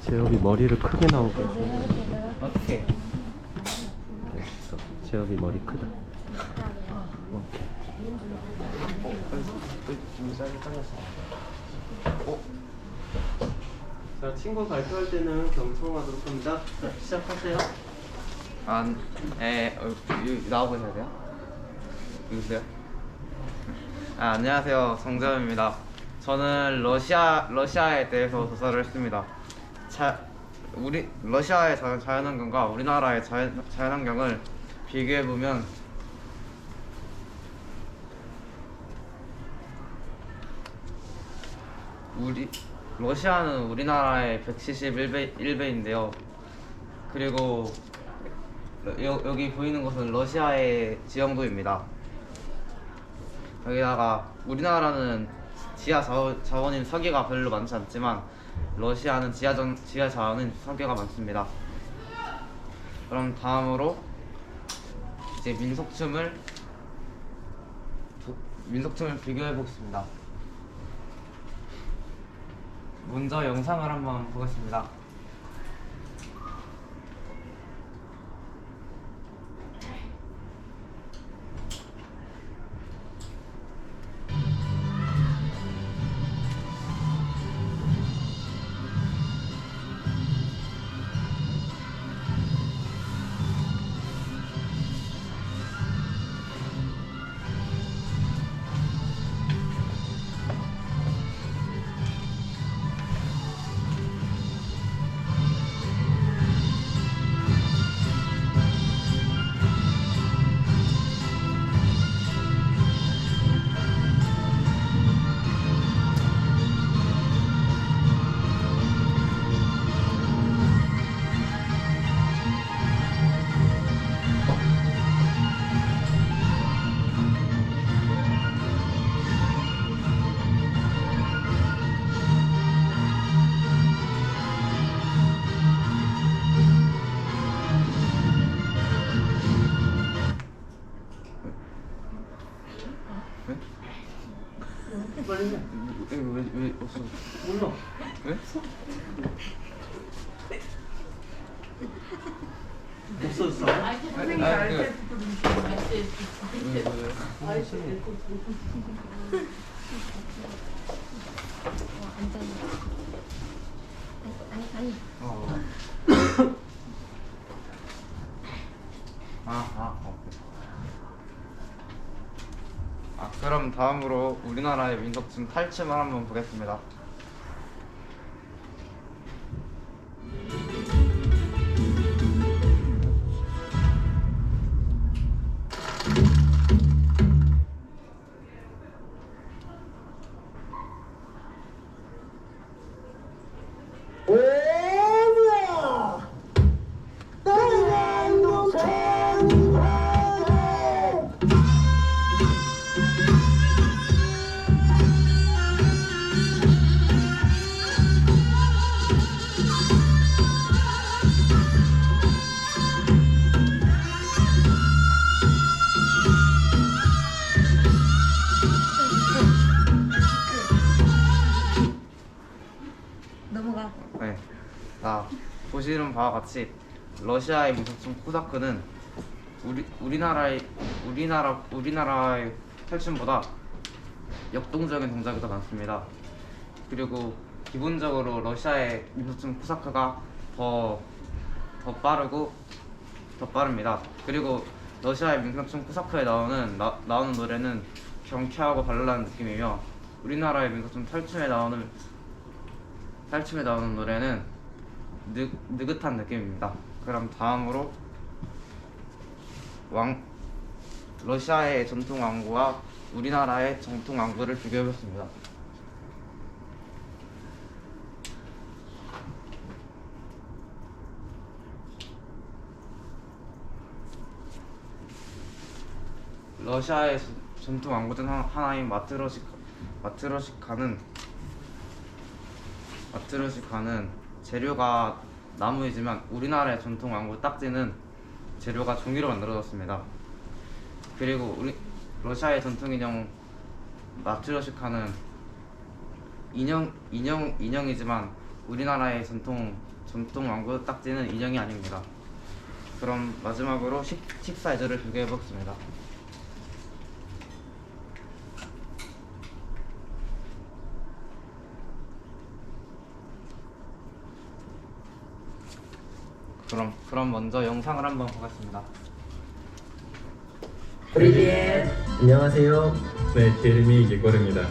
제업이 머리를 크게 나오고. 어떻게? 됐어. 제업이 머리 크다. 자, 친구 발표할 때는 경청하도록 합니다. 자, 시작하세요. 나와보셔야 돼요? 누구세요? 안녕하세요. 정재현입니다. 저는 러시아에 대해서 조사를 했습니다. 러시아의 자연환경과 우리나라의 자연환경을 비교해보면 러시아는 우리나라의 171배인데요. 그리고 여기 보이는 곳은 러시아의 지형도입니다. 여기다가 우리나라는 지하 자원인 석유가 별로 많지 않지만 러시아는 지하 자원인 석유가 많습니다. 그럼 다음으로 이제 민속춤을 비교해 보겠습니다. 먼저 영상을 한번 보겠습니다. 빨리 해. 왜 없어? 몰라. 왜? 없어졌어. 선생님이 알때 그럼 다음으로 우리나라의 민속춤 탈춤을 한번 보겠습니다. 넘어가. 네. 자, 보시는 바와 같이 러시아의 민속춤 코사크는 우리나라의 탈춤보다 역동적인 동작이 더 많습니다. 그리고 기본적으로 러시아의 민속춤 코사크가 더 빠릅니다. 그리고 러시아의 민속춤 코사크에 나오는 노래는 경쾌하고 발랄한 느낌이며 우리나라의 민속춤 탈춤에 나오는 노래는 느긋한 느낌입니다. 그럼 다음으로 러시아의 전통 왕구와 우리나라의 전통 왕구를 비교해봤습니다. 러시아의 전통 왕구 중 하나인 마트로시카는 재료가 나무이지만 우리나라의 전통 왕구 딱지는 재료가 종이로 만들어졌습니다. 그리고 러시아의 전통 인형 마트로시카는 인형이지만 우리나라의 전통 왕구 딱지는 인형이 아닙니다. 그럼 마지막으로 식사 예절을 비교해 보겠습니다. 그럼 먼저 영상을 한번 보겠습니다. 프리비엣! 안녕하세요. 네, 제르미 예거르입니다.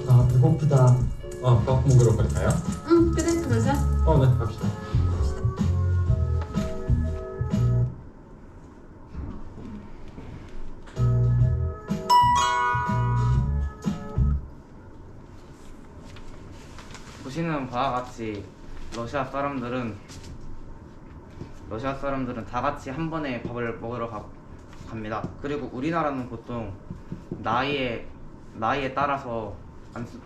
아, 배고프다. 밥 먹으러 갈까요? 응, 그래, 그러자. 네, 갑시다. 보시는 바와 같이 러시아 사람들은 다 같이 한 번에 밥을 먹으러 갑니다. 그리고 우리나라는 보통 나이에 따라서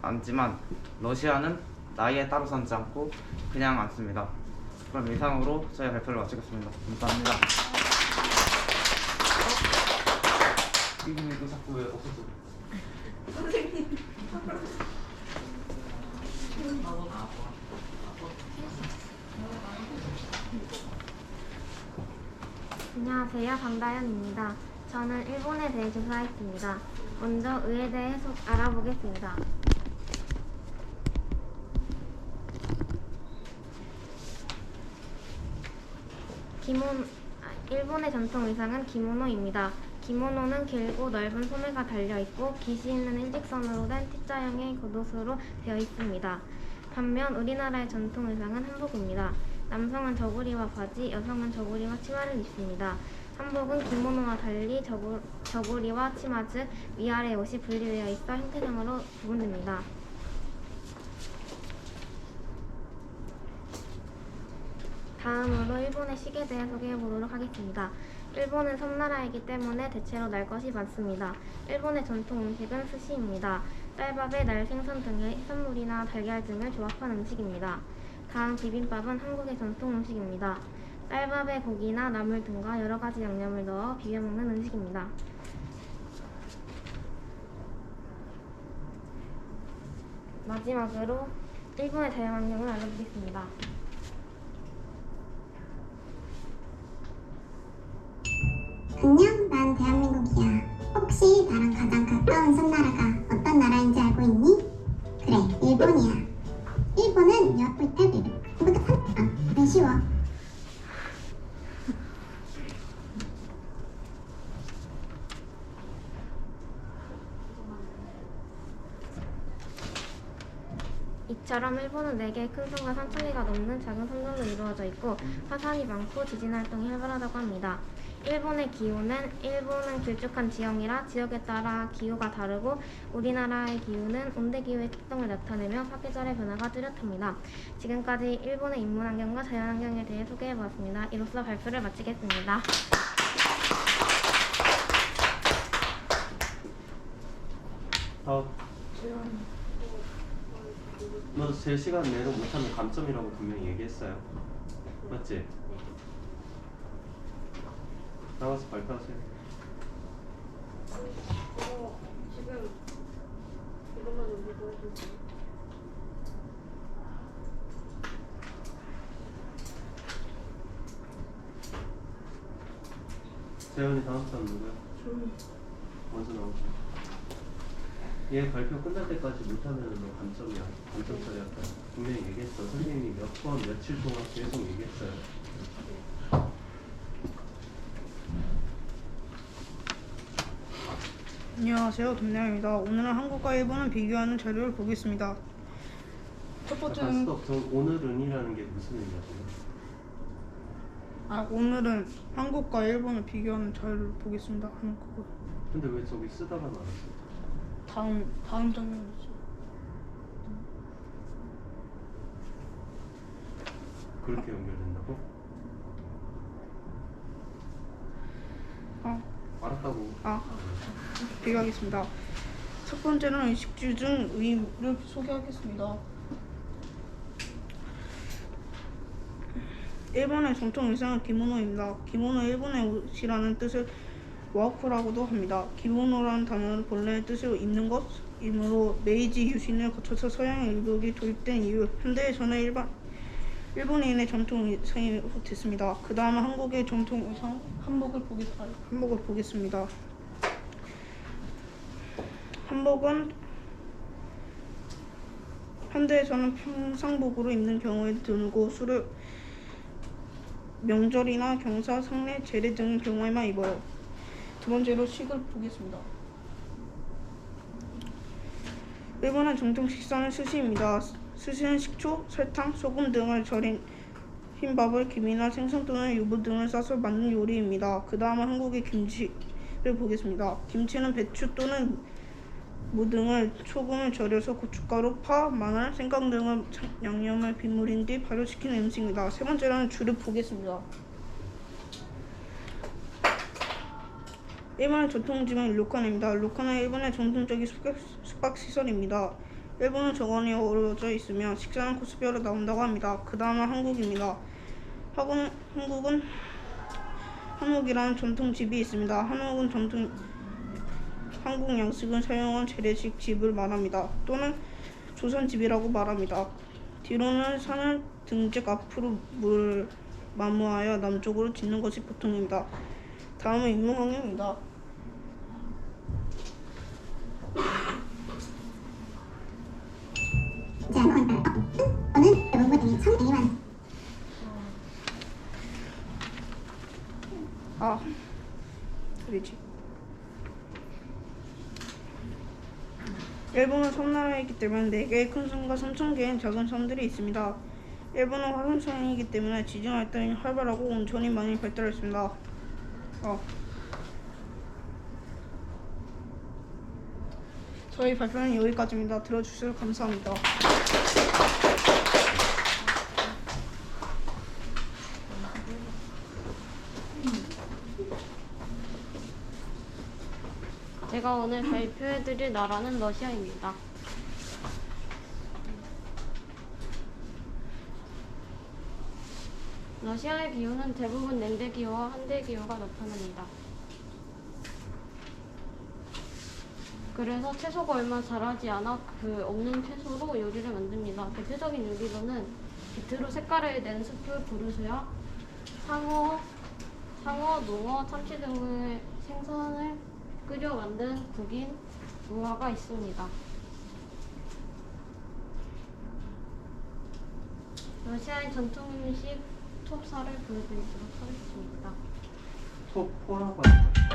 앉지만 러시아는 나이에 따라서 앉지 않고 그냥 앉습니다. 그럼 이상으로 저희 발표를 마치겠습니다. 감사합니다. 이거 자꾸 왜 없었어? 안녕하세요. 방다현입니다. 저는 일본에 대해 조사했습니다. 먼저 의에 대해 알아보겠습니다. 일본의 전통 의상은 기모노입니다. 기모노는 길고 넓은 소매가 달려있고 깃이 있는 일직선으로 된 T자형의 겉옷으로 되어 있습니다. 반면 우리나라의 전통 의상은 한복입니다. 남성은 저고리와 바지, 여성은 저고리와 치마를 입습니다. 한복은 기모노와 달리 저고리와 치마 즉 위아래 옷이 분리되어 있어 형태상으로 구분됩니다. 다음으로 일본의 식에 대해 소개해보도록 하겠습니다. 일본은 섬나라이기 때문에 대체로 날 것이 많습니다. 일본의 전통 음식은 스시입니다. 쌀밥에 날 생선 등의 해산물이나 달걀 등을 조합한 음식입니다. 다음 비빔밥은 한국의 전통 음식입니다. 쌀밥에 고기나 나물 등과 여러가지 양념을 넣어 비벼 먹는 음식입니다. 마지막으로 일본의 자연환경을 알아보겠습니다. 안녕, 난 대한민국이야. 혹시 나랑 가장 가까운 섬나라가 어떤 나라인지 알고 있니? 그래, 일본이야. 일본은 안 쉬워. 이처럼 일본은 4개의 큰 섬과 3,000개가 넘는 작은 섬들로 이루어져 있고 화산이 많고 지진 활동이 활발하다고 합니다. 일본의 일본은 길쭉한 지형이라 지역에 따라 기후가 다르고 우리나라의 기후는 온대기후의 특성을 나타내며 사계절의 변화가 뚜렷합니다. 지금까지 일본의 인문환경과 자연환경에 대해 소개해보았습니다. 이로써 발표를 마치겠습니다. 너 제 시간 내로 못하면 감점이라고 분명히 얘기했어요. 맞지? 나가서 발표하세요. 지금 이것만 연기도 해주세요. 재현이 다음 사람 누구야? 먼저 나오세요. 얘 발표 끝날 때까지 못하면 너 감점이야. 감점 처리할까? 분명히 얘기했어. 선생님이 몇 번 며칠 동안 계속 얘기했어요. 안녕하세요, 김나영입니다. 오늘은 한국과 일본을 비교하는 자료를 보겠습니다. 첫 번째는 그럼 오늘은이라는 게 무슨 의미야 지금? 오늘은 한국과 일본을 비교하는 자료를 보겠습니다. 한국어. 근데 왜 저기 쓰다가 나왔어? 다음 장면이죠. 그렇게 연결된다고? 알았다고. 비교하겠습니다. 첫 번째는 의식주 중 의를 소개하겠습니다. 일본의 전통 의상은 기모노입니다. 기모노 일본의 옷이라는 뜻을 와우쿠라고도 합니다. 기모노라는 단어는 본래의 뜻으로 입는 것이므로 메이지 유신을 거쳐서 서양의 의복이 도입된 이후 현대에서는 일본인의 전통 의상이 됐습니다. 그 다음은 한국의 전통 의상 한복을 보겠습니다. 한복은 현대에서는 평상복으로 입는 경우에 드물고 명절이나 경사, 상례, 제례 등 경우에만 입어요. 두 번째로 식을 보겠습니다. 일본의 전통 식사는 스시입니다. 스시는 식초, 설탕, 소금 등을 절인 흰밥을 김이나 생선 또는 유부 등을 싸서 만든 요리입니다. 그 다음은 한국의 김치를 보겠습니다. 김치는 배추 또는 무 등을 소금을 절여서 고춧가루, 파, 마늘, 생강 등을 양념을 버무린 뒤 발효시킨 음식입니다. 세 번째로는 귤을 보겠습니다. 일본의 전통음식은 료칸입니다. 료칸은 일본의 전통적인 숙박시설입니다. 일본은 정원이 어우러져 있으며 식사는 코스별로 나온다고 합니다. 그 다음은 한국입니다. 한국은 한옥이라는 전통집이 있습니다. 한옥은 한국 양식을 사용한 재래식 집을 말합니다. 또는 조선집이라고 말합니다. 뒤로는 산을 등즉 앞으로 물을 마무하여 남쪽으로 짓는 것이 보통입니다. 다음은 인문학입니다. 오는 대부분 등이 1,100만 그렇지. 일본은 섬나라이기 때문에 4개의 큰 섬과 3,000개의 작은 섬들이 있습니다. 일본은 화산성이기 때문에 지진 활동이 활발하고 온천이 많이 발달했습니다. 저희 발표는 여기까지입니다. 들어주셔서 감사합니다. 제가 오늘 발표해드릴 나라는 러시아입니다. 러시아의 기후는 대부분 냉대 기후와 한대 기후가 나타납니다. 그래서 채소가 얼마 자라지 않아 그 없는 채소로 요리를 만듭니다. 대표적인 요리로는 비트로 색깔을 낸 스프 부르스야, 상어, 농어, 참치 등의 생선을 끓여 만든 국인 무화가 있습니다. 러시아의 전통 음식 톱살을 보여드리도록 하겠습니다. 토포라고 하는 거죠.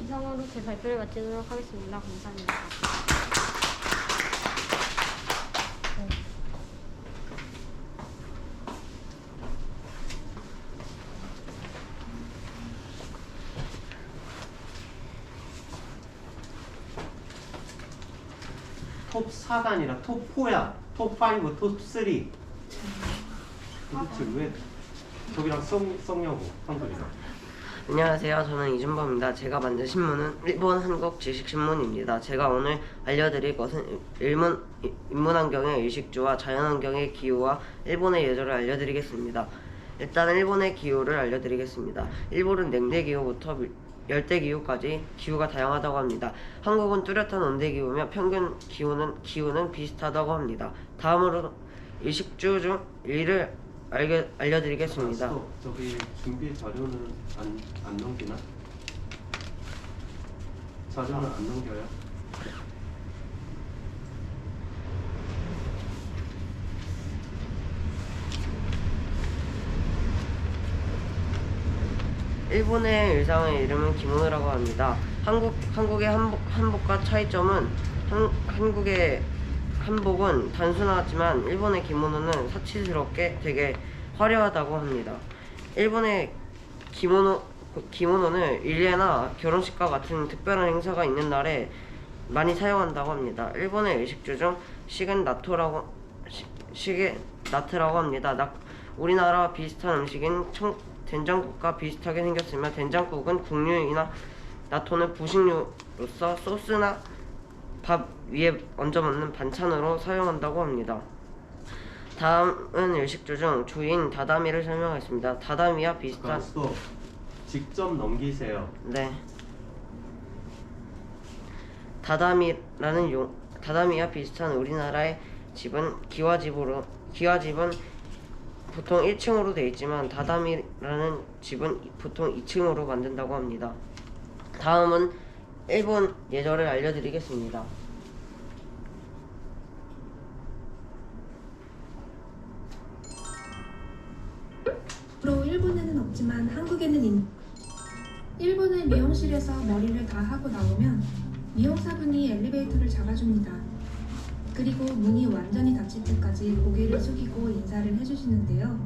이상으로 제 발표를 마치도록 하겠습니다. 감사합니다. 톱4가 아니라 톱4야. 톱5, 톱3. 도대체 왜 저기랑 썩냐고 한글이랑. 안녕하세요. 저는 이준범입니다. 제가 만든 신문은 일본 한국 지식신문입니다. 제가 오늘 알려드릴 것은 인문환경의 의식주와 자연환경의 기후와 일본의 예절을 알려드리겠습니다. 일단 일본의 기후를 알려드리겠습니다. 일본은 냉대기후부터 열대기후까지 기후가 다양하다고 합니다. 한국은 뚜렷한 온대기후며 평균 기후는 비슷하다고 합니다. 다음으로 의식주 중 1위를 알려드리겠습니다. 저기 준비 자료는 안 넘기나? 자료는 안 넘겨요? 일본의 의상의 이름은 기모노라고 합니다. 한국의 한복과 차이점은 한국의 한복은 단순하지만 일본의 기모노는 사치스럽게 되게 화려하다고 합니다. 일본의 기모노는 일례나 결혼식과 같은 특별한 행사가 있는 날에 많이 사용한다고 합니다. 일본의 의식주 중 식은 나트라고 합니다. 우리나라와 비슷한 음식인 된장국과 비슷하게 생겼으며 된장국은 국류이나 나토는 부식류로서 소스나 밥 위에 얹어 먹는 반찬으로 사용한다고 합니다. 다음은 의식주 중 주인 다다미를 설명하겠습니다. 다다미와 비슷한 직접 넘기세요. 네. 다다미와 비슷한 우리나라의 집은 기와집은 보통 1층으로 되어 있지만 다다미라는 집은 보통 2층으로 만든다고 합니다. 다음은 일본 예절을 알려드리겠습니다. 일본에는 없지만 한국에는 일본은 미용실에서 머리를 다 하고 나오면 미용사분이 엘리베이터를 잡아줍니다. 그리고 문이 완전히 닫힐 때까지 고개를 숙이고 인사를 해주시는데요.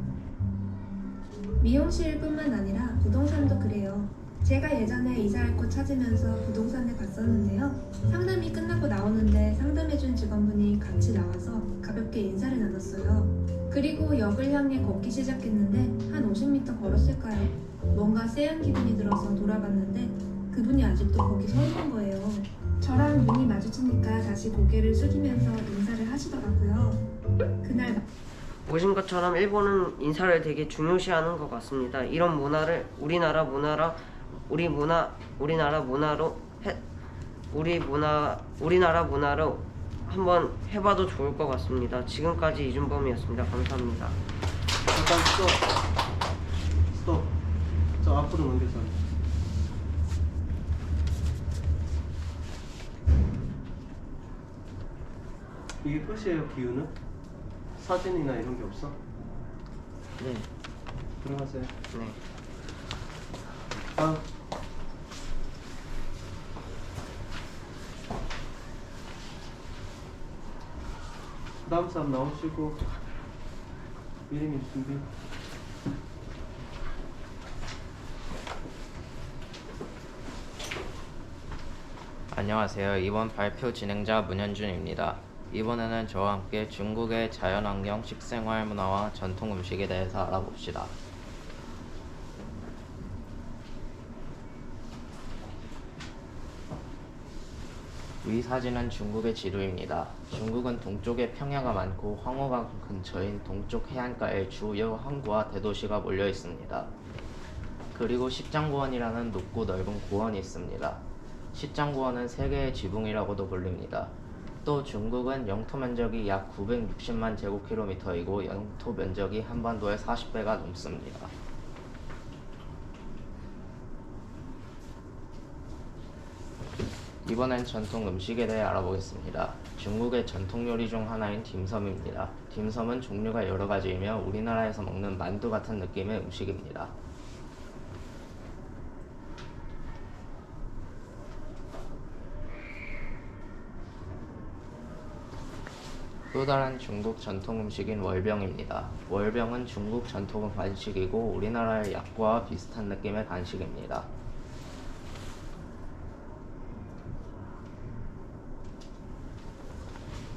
미용실뿐만 아니라 부동산도 그래요. 제가 예전에 이사할 곳 찾으면서 부동산에 갔었는데요. 상담이 끝나고 나오는데 상담해준 직원분이 같이 나와서 가볍게 인사를 나눴어요. 그리고 역을 향해 걷기 시작했는데 한 50m 걸었을까요? 뭔가 쎄한 기분이 들어서 돌아봤는데 그분이 아직도 거기 서 있는 거예요. 저랑 눈이 마주치니까 다시 고개를 숙이면서 인사를 하시더라고요. 그날 보신 것처럼 일본은 인사를 되게 중요시하는 것 같습니다. 이런 문화를 우리나라 문화로 한번 해봐도 좋을 것 같습니다. 지금까지 이준범이었습니다. 감사합니다. 잠깐 스톱. 저 앞으로 넘겨서. 이게 끝이에요. 기후는? 사진이나 이런 게 없어? 네. 들어가세요. 네. 다음. 다음 사람 나오시고 미리미 준비. 안녕하세요. 이번 발표 진행자 문현준입니다. 이번에는 저와 함께 중국의 자연환경, 식생활 문화와 전통 음식에 대해서 알아봅시다. 위 사진은 중국의 지도입니다. 중국은 동쪽에 평야가 많고 황호강 근처인 동쪽 해안가에 주요 항구와 대도시가 몰려 있습니다. 그리고 십장고원이라는 높고 넓은 고원이 있습니다. 십장고원은 세계의 지붕이라고도 불립니다. 또 중국은 영토 면적이 약 960만 제곱킬로미터이고 영토 면적이 한반도의 40배가 넘습니다. 이번엔 전통 음식에 대해 알아보겠습니다. 중국의 전통 요리 중 하나인 딤섬입니다. 딤섬은 종류가 여러 가지이며 우리나라에서 먹는 만두 같은 느낌의 음식입니다. 또 다른 중국 전통 음식인 월병입니다. 월병은 중국 전통 간식이고 우리나라의 약과와 비슷한 느낌의 간식입니다.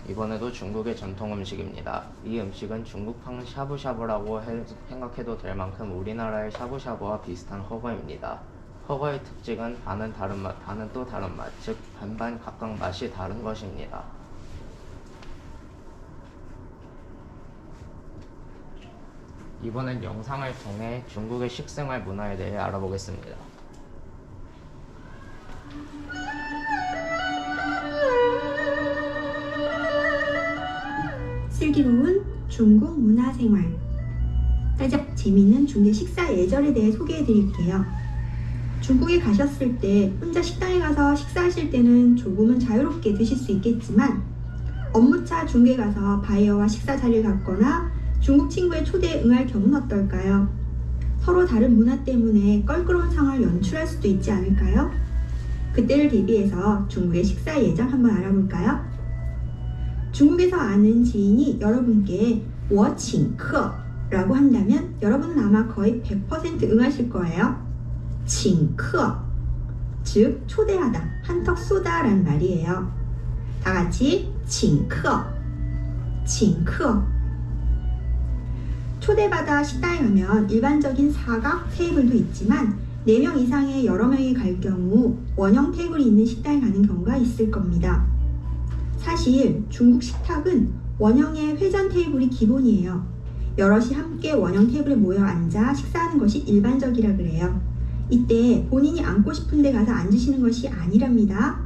이번에도 중국의 전통 음식입니다. 이 음식은 중국판 샤브샤브라고 생각해도 될 만큼 우리나라의 샤브샤브와 비슷한 허거입니다. 허거의 특징은 반은 다른 맛, 반은 또 다른 맛, 즉 반반 각각 맛이 다른 것입니다. 이번엔 영상을 통해 중국의 식생활 문화에 대해 알아보겠습니다. 슬기로운 중국 문화생활. 살짝 재미있는 중국의 식사 예절에 대해 소개해 드릴게요. 중국에 가셨을 때 혼자 식당에 가서 식사하실 때는 조금은 자유롭게 드실 수 있겠지만 업무차 중국에 가서 바이어와 식사 자리를 갖거나 중국 친구의 초대에 응할 경우는 어떨까요? 서로 다른 문화 때문에 껄끄러운 상황을 연출할 수도 있지 않을까요? 그때를 대비해서 중국의 식사 예절 한번 알아볼까요? 중국에서 아는 지인이 여러분께 我请客 라고 한다면 여러분은 아마 거의 100% 응하실 거예요. 请客, 즉 초대하다, 한턱 쏘다 라는 말이에요. 다같이 请客, 请客. 초대받아 식당에 가면 일반적인 사각 테이블도 있지만 4명 이상의 여러 명이 갈 경우 원형 테이블이 있는 식당에 가는 경우가 있을 겁니다. 사실 중국 식탁은 원형의 회전 테이블이 기본이에요. 여럿이 함께 원형 테이블에 모여 앉아 식사하는 것이 일반적이라 그래요. 이때 본인이 앉고 싶은 데 가서 앉으시는 것이 아니랍니다.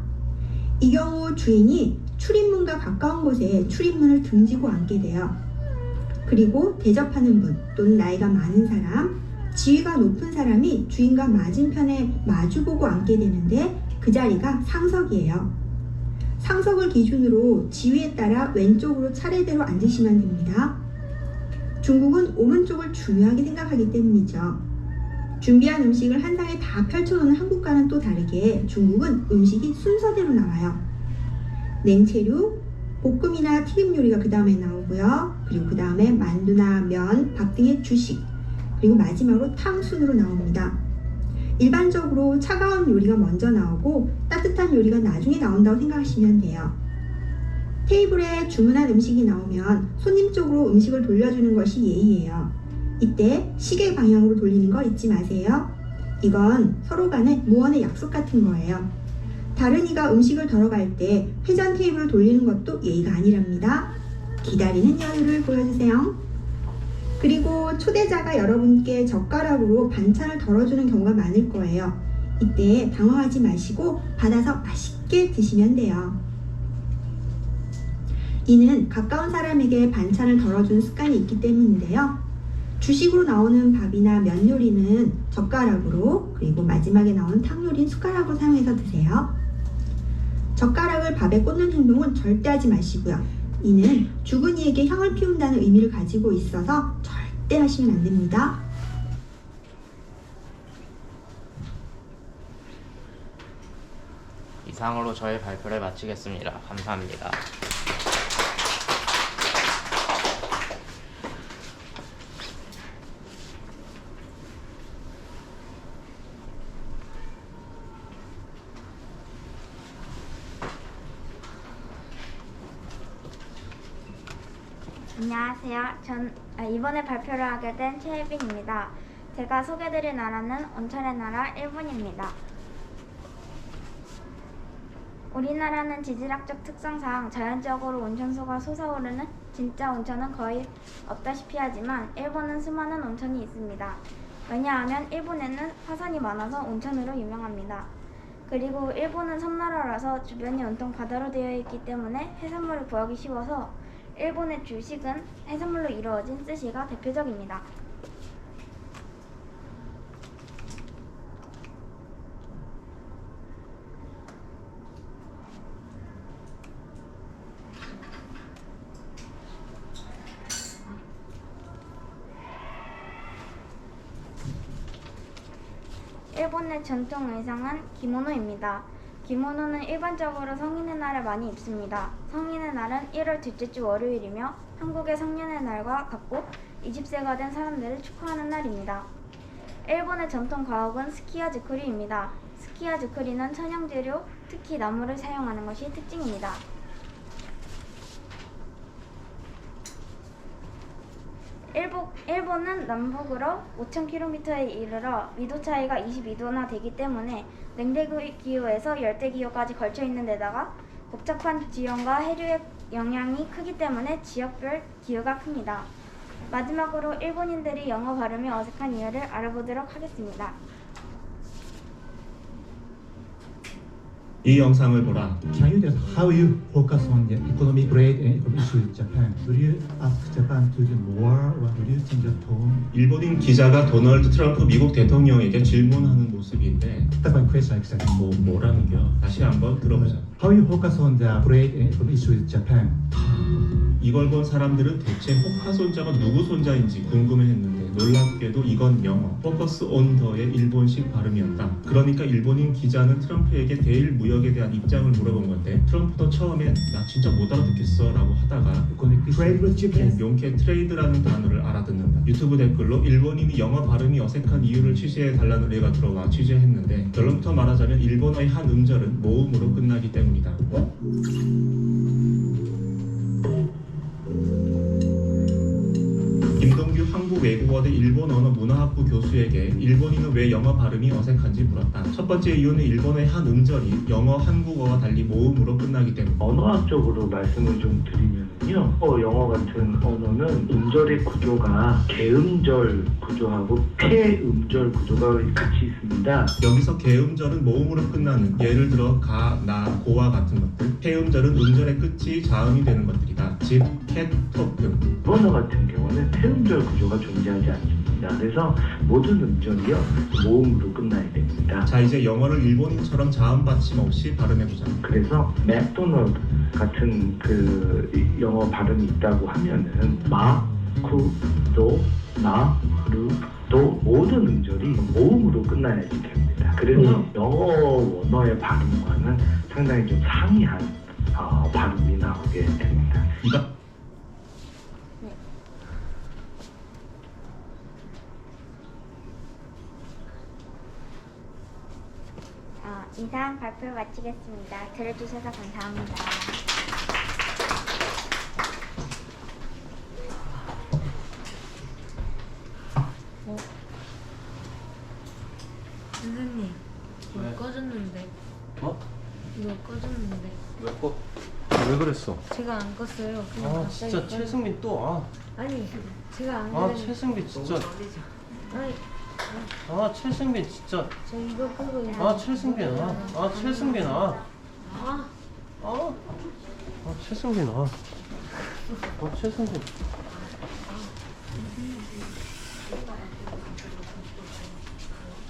이 경우 주인이 출입문과 가까운 곳에 출입문을 등지고 앉게 돼요. 그리고 대접하는 분 또는 나이가 많은 사람, 지위가 높은 사람이 주인과 맞은편에 마주보고 앉게 되는데 그 자리가 상석이에요. 상석을 기준으로 지위에 따라 왼쪽으로 차례대로 앉으시면 됩니다. 중국은 오른쪽을 중요하게 생각하기 때문이죠. 준비한 음식을 한 상에 다 펼쳐놓는 한국과는 또 다르게 중국은 음식이 순서대로 나와요. 냉채류, 볶음이나 튀김 요리가 그 다음에 나오고요. 그리고 그 다음에 만두나 면, 밥 등의 주식, 그리고 마지막으로 탕순으로 나옵니다. 일반적으로 차가운 요리가 먼저 나오고 따뜻한 요리가 나중에 나온다고 생각하시면 돼요. 테이블에 주문한 음식이 나오면 손님 쪽으로 음식을 돌려주는 것이 예의예요. 이때 시계 방향으로 돌리는 거 잊지 마세요. 이건 서로 간의 무언의 약속 같은 거예요. 다른 이가 음식을 덜어갈 때 회전 테이블을 돌리는 것도 예의가 아니랍니다. 기다리는 여유를 보여주세요. 그리고 초대자가 여러분께 젓가락으로 반찬을 덜어주는 경우가 많을 거예요. 이때 당황하지 마시고 받아서 맛있게 드시면 돼요. 이는 가까운 사람에게 반찬을 덜어주는 습관이 있기 때문인데요. 주식으로 나오는 밥이나 면 요리는 젓가락으로, 그리고 마지막에 나오는 탕 요리는 숟가락으로 사용해서 드세요. 젓가락을 밥에 꽂는 행동은 절대 하지 마시고요. 이는 죽은 이에게 향을 피운다는 의미를 가지고 있어서 절대 하시면 안 됩니다. 이상으로 저의 발표를 마치겠습니다. 감사합니다. 안녕하세요. 이번에 발표를 하게 된 최혜빈입니다. 제가 소개드릴 나라는 온천의 나라 일본입니다. 우리나라는 지질학적 특성상 자연적으로 온천수가 솟아오르는 진짜 온천은 거의 없다시피 하지만 일본은 수많은 온천이 있습니다. 왜냐하면 일본에는 화산이 많아서 온천으로 유명합니다. 그리고 일본은 섬나라라서 주변이 온통 바다로 되어 있기 때문에 해산물을 구하기 쉬워서 일본의 주식은 해산물로 이루어진 스시가 대표적입니다. 일본의 전통 의상은 기모노입니다. 기모노는 일반적으로 성인의 날에 많이 입습니다. 성인의 날은 1월 둘째 주 월요일이며 한국의 성년의 날과 같고 20세가 된 사람들을 축하하는 날입니다. 일본의 전통 과학은 스키야즈쿠리입니다. 스키야즈쿠리는 천연재료, 특히 나무를 사용하는 것이 특징입니다. 일본은 남북으로 5,000km에 이르러 위도 차이가 22도나 되기 때문에 냉대 기후에서 열대 기후까지 걸쳐 있는 데다가 복잡한 지형과 해류의 영향이 크기 때문에 지역별 기후가 큽니다. 마지막으로 일본인들이 영어 발음이 어색한 이유를 알아보도록 하겠습니다. 이 영상을 보라. Can you just how you focus on the economic grade and economic issue in Japan? Would you ask Japan to do more, or would you change the tone? 일본인 기자가 도널드 트럼프 미국 대통령에게 질문하는 모습인데 That's my question exactly. 뭐라는 겨? 다시 한번 들어보자. How you focus on the grade and economic issue in Japan? 이걸 본 사람들은 대체 호카 손자가 누구 손자인지 궁금해했는데 놀랍게도 이건 영어 포커스 온 더의 일본식 발음이었다. 그러니까 일본인 기자는 트럼프에게 대일 무역에 대한 입장을 물어본 건데 트럼프도 처음에 나 진짜 못 알아듣겠어 라고 하다가 용케 트레이드라는 단어를 알아듣는다. 유튜브 댓글로 일본인이 영어 발음이 어색한 이유를 취재해 달라는 의뢰가 들어와 취재했는데 결론부터 말하자면 일본어의 한 음절은 모음으로 끝나기 때문이다. 김동규 한국외국어대 일본언어 문화학부 교수에게 일본인은 왜 영어 발음이 어색한지 물었다. 첫 번째 이유는 일본어의 한 음절이 영어, 한국어와 달리 모음으로 끝나기 때문. 언어학적으로 말씀을 좀 드리면요, 영어 같은 언어는 음절의 구조가 개음절 구조하고 폐음절 구조가 같이 있습니다. 여기서 개음절은 모음으로 끝나는, 예를 들어 가, 나, 고와 같은 것들. 폐음절은 음절의 끝이 자음이 되는 것들이다. 집, 캣, 톱 등. 언어 같은 경우는 폐음절 구조가 존재하지 않습니다. 그래서 모든 음절이요 모음으로 끝나야 됩니다. 자, 이제 영어를 일본인처럼 자음 받침 없이 발음해보자. 그래서 맥도널드 같은 그 영어 발음이 있다고 하면은 마, 쿠, 도, 나, 루, 도 모든 음절이 모음으로 끝나야지 됩니다. 그래서 영어 원어의 발음과는 상당히 좀 상이한 발음이 나오게 됩니다. 이상 발표 마치겠습니다. 들어주셔서 감사합니다. 선생님, 이거 왜? 꺼졌는데. 어? 이거 꺼졌는데. 왜 꺼? 왜 그랬어? 제가 안 껐어요. 그냥 아 갑자기 진짜 꺼- 최승민 또 아니, 제가 안 아 그랬는데. 최승민 진짜 아니, 아 최승민 진짜 저 이거 끄고 있는데. 아 최승민 아 최승민 아, 최승민 최승민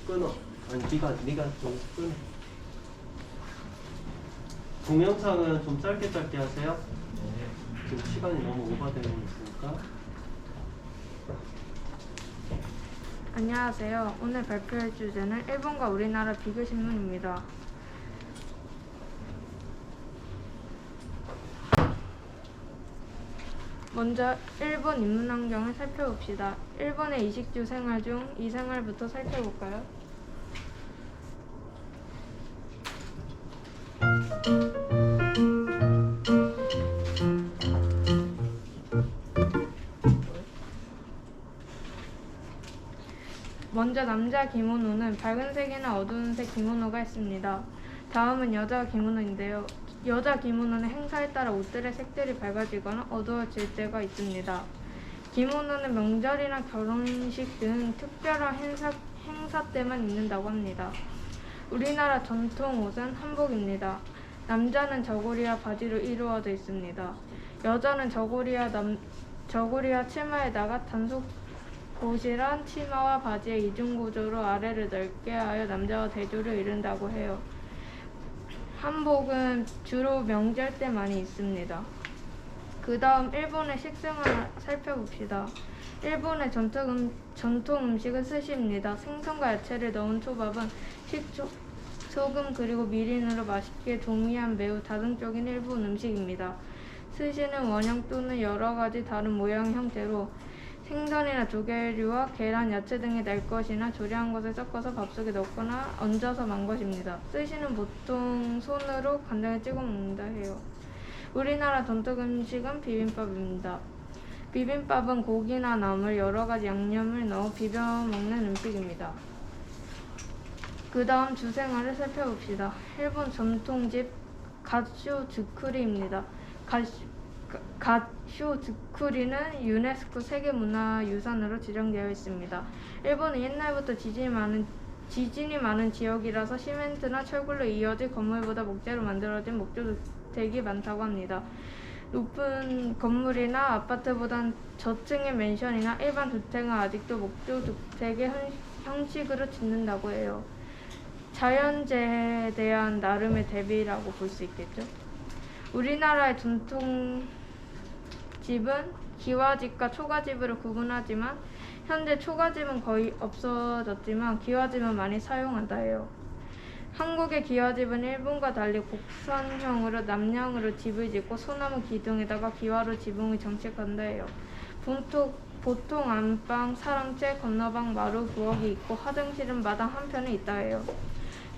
끊어. 아니 네가 좀 끊어. 동영상은 좀 짧게 하세요. 지금 시간이 너무 오버되고 있으니까. 안녕하세요. 오늘 발표할 주제는 일본과 우리나라 비교 신문입니다. 먼저 일본 인문 환경을 살펴봅시다. 일본의 이식주 생활 중 이 생활부터 살펴볼까요? 먼저 남자 기모노는 밝은 색이나 어두운 색 기모노가 있습니다. 다음은 여자 기모노인데요. 여자 기모노는 행사에 따라 옷들의 색들이 밝아지거나 어두워질 때가 있습니다. 기모노는 명절이나 결혼식 등 특별한 행사 때만 입는다고 합니다. 우리나라 전통 옷은 한복입니다. 남자는 저고리와 바지로 이루어져 있습니다. 여자는 저고리와 치마에다가 단속 고실한 치마와 바지의 이중구조로 아래를 넓게 하여 남자와 대조를 이룬다고 해요. 한복은 주로 명절 때 많이 입습니다. 그 다음 일본의 식생활을 살펴봅시다. 일본의 전통 음식은 스시입니다. 생선과 야채를 넣은 초밥은 식초, 소금 그리고 미린으로 맛있게 조미한 매우 다정적인 일본 음식입니다. 스시는 원형 또는 여러 가지 다른 모양 형태로 생선이나 조개류와 계란, 야채 등이 날 것이나 조리한 것을 섞어서 밥 속에 넣거나 얹어서 만 것입니다. 스시는 보통 손으로 간장에 찍어 먹는다 해요. 우리나라 전통 음식은 비빔밥입니다. 비빔밥은 고기나 나물, 여러 가지 양념을 넣어 비벼 먹는 음식입니다. 그 다음 주생활을 살펴봅시다. 일본 전통집 갓쇼즈쿠리입니다. 갓쇼즈쿠리는 유네스코 세계문화유산으로 지정되어 있습니다. 일본은 옛날부터 지진이 많은 지역이라서 시멘트나 철골로 이어진 건물보다 목재로 만들어진 목조주택이 많다고 합니다. 높은 건물이나 아파트보단 저층의 맨션이나 일반 주택은 아직도 목조주택의 형식으로 짓는다고 해요. 자연재해에 대한 나름의 대비라고 볼 수 있겠죠. 우리나라의 전통집은 기와집과 초가집으로 구분하지만 현재 초가집은 거의 없어졌지만 기와집은 많이 사용한다 해요. 한국의 기와집은 일본과 달리 곡선형으로 남향으로 집을 짓고 소나무 기둥에다가 기와로 지붕을 정책한다 해요. 보통 안방, 사랑채, 건너방, 마루, 부엌이 있고 화장실은 마당 한편에 있다 해요.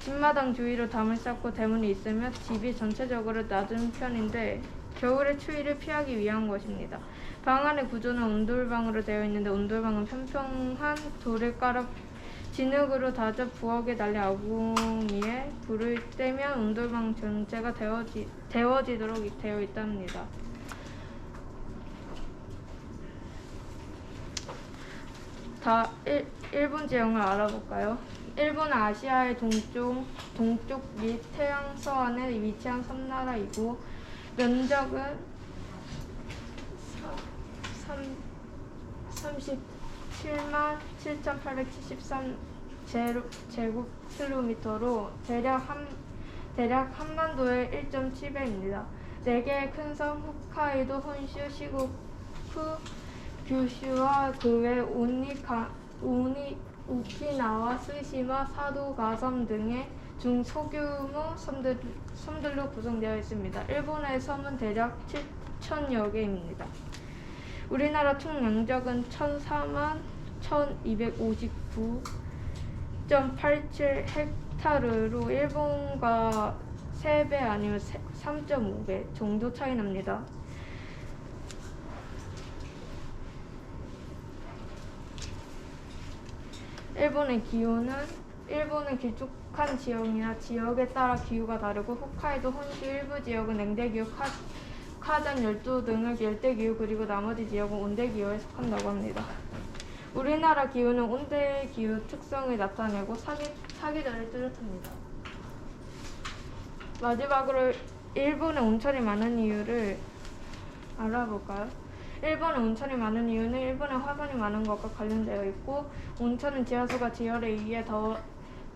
집마당 주위로 담을 쌓고 대문이 있으며 집이 전체적으로 낮은 편인데 겨울의 추위를 피하기 위한 것입니다. 방 안의 구조는 온돌방으로 되어 있는데 온돌방은 평평한 돌을 깔아 진흙으로 다져 부엌에 달린 아궁이에 불을 떼면 온돌방 전체가 데워지도록 되어 있답니다. 일본 지형을 알아볼까요? 일본은 아시아의 동쪽 및 태양 서안에 위치한 섬나라이고 면적은 37만 7,873 제곱킬로미터로 대략 한반도의 1.7배입니다. 4개의 큰 섬 홋카이도, 혼슈, 시고쿠, 규슈와 그 외 오키나와, 스시마, 사도가섬 등의 중소규모 섬들로 구성되어 있습니다. 일본의 섬은 대략 7,000여 개입니다. 우리나라 총 면적은 1,004만 1,259.87헥타르로 일본과 3배 아니면 3.5배 정도 차이 납니다. 일본의 기후는 일본은 길쭉한 지형이나 지역에 따라 기후가 다르고 홋카이도, 혼슈 일부 지역은 냉대기후, 카잔 열도 등을 열대기후 그리고 나머지 지역은 온대기후에 속한다고 합니다. 우리나라 기후는 온대기후 특성을 나타내고 사계절을 뚜렷합니다. 마지막으로 일본에 온천이 많은 이유를 알아볼까요? 일본에 온천이 많은 이유는 일본에 화산이 많은 것과 관련되어 있고 온천은 지하수가 지열에 의해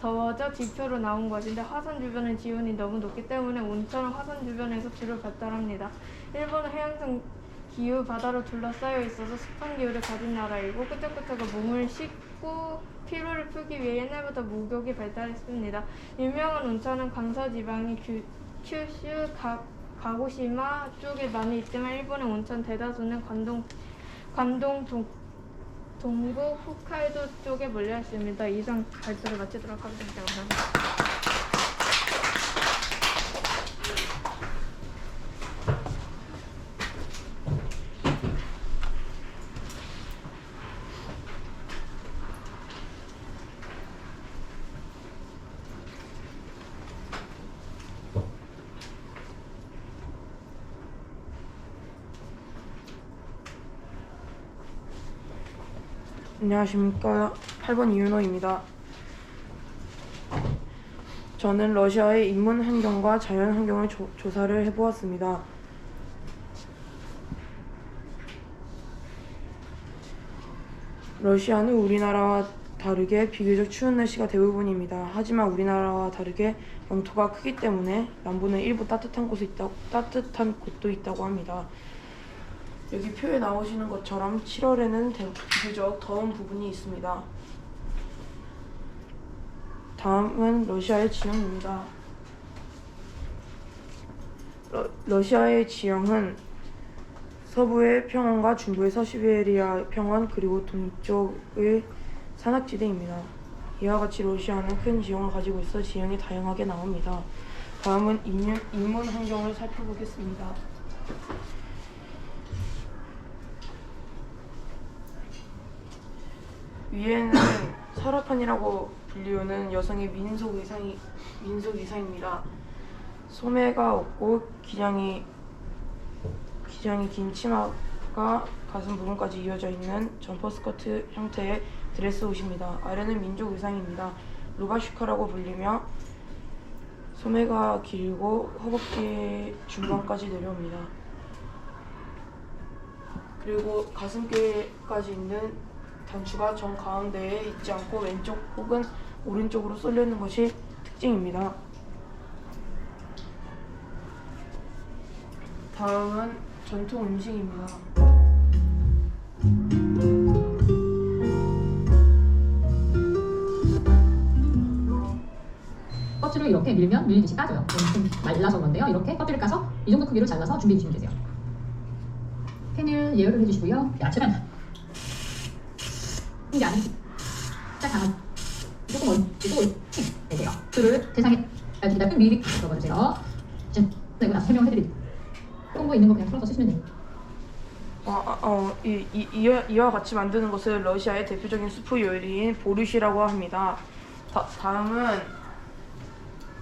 더워져 지표로 나온 것인데 화산 주변의 기온이 너무 높기 때문에 온천은 화산 주변에서 주로 발달합니다. 일본은 해양성 기후 바다로 둘러싸여 있어서 습한 기후를 가진 나라이고 끄적끄적한 몸을 씻고 피로를 풀기 위해 옛날부터 목욕이 발달했습니다. 유명한 온천은 간서 지방의 큐슈, 가고시마 쪽에 많이 있지만 일본의 온천 대다수는 관동 동부 홋카이도 쪽에 몰려 있습니다. 이상 발표를 마치도록 하겠습니다. 감사합니다. 안녕하십니까. 8번 이윤호입니다. 저는 러시아의 인문 환경과 자연 환경을 조사를 해보았습니다. 러시아는 우리나라와 다르게 비교적 추운 날씨가 대부분입니다. 하지만 우리나라와 다르게 영토가 크기 때문에 남부는 일부 따뜻한 곳도 있다고 합니다. 여기 표에 나오시는 것처럼 7월에는 비교적 더운 부분이 있습니다. 다음은 러시아의 지형입니다. 러시아의 지형은 서부의 평원과 중부의 서시베리아 평원 그리고 동쪽의 산악지대입니다. 이와 같이 러시아는 큰 지형을 가지고 있어 지형이 다양하게 나옵니다. 다음은 인문 환경을 살펴보겠습니다. 위에는 서라판이라고 불리우는 여성의 민속 의상입니다. 소매가 없고 기장이 긴 치마가 가슴 부분까지 이어져 있는 점퍼 스커트 형태의 드레스 옷입니다. 아래는 민족 의상입니다. 루바슈카라고 불리며 소매가 길고 허벅지 중간까지 내려옵니다. 그리고 가슴께까지 있는 단추가 정 가운데에 있지 않고 왼쪽 혹은 오른쪽으로 쏠려 있는 것이 특징입니다. 다음은 전통 음식입니다. 껍질을 이렇게 밀면 밀리듯이 까져요. 좀 말라서 그런데요. 이렇게 껍질을 까서 이 정도 크기로 잘라서 준비해 주시면 되세요. 팬을 예열을 해주시고요. 야채는 이게 아닌 살짝 강한 조금 올리고 되세요. 술을 세상에 기다려 미리 적어주세요. 지금 이거 나서 설명해드릴게요. 거 있는 거 그냥 풀어서 쓰시면 돼요. 이와 같이 만드는 것을 러시아의 대표적인 수프 요리인 보르시라고 합니다. 다음은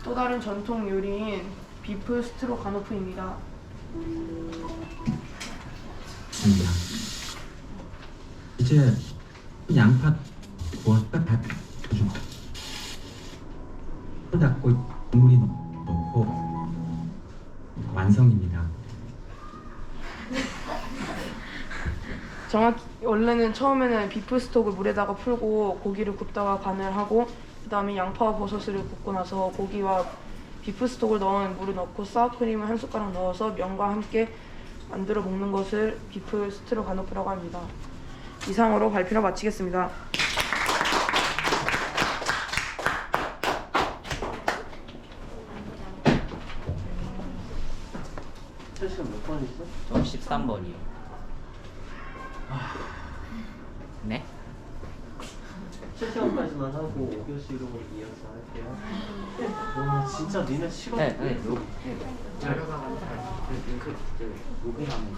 또 다른 전통 요리인 비프 스트로가노프입니다. 이제 양파 구웠다 다 주고 닦고 물이 넣고 완성입니다. 정확히 원래는 처음에는 비프 스톡을 물에다가 풀고 고기를 굽다가 간을 하고 그 다음에 양파와 버섯을 굽고 나서 고기와 비프 스톡을 넣은 물을 넣고 사워크림을 한 숟가락 넣어서 면과 함께 만들어 먹는 것을 비프 스트로가노프라고 합니다. 이상으로 발표를 마치겠습니다. 실시간 몇 번 있어? 저 13번이요. 네? 7시간까지만 하고 5교시로 이어서 할게요. 와 진짜 니네 시간 네. 자료가 로그인하면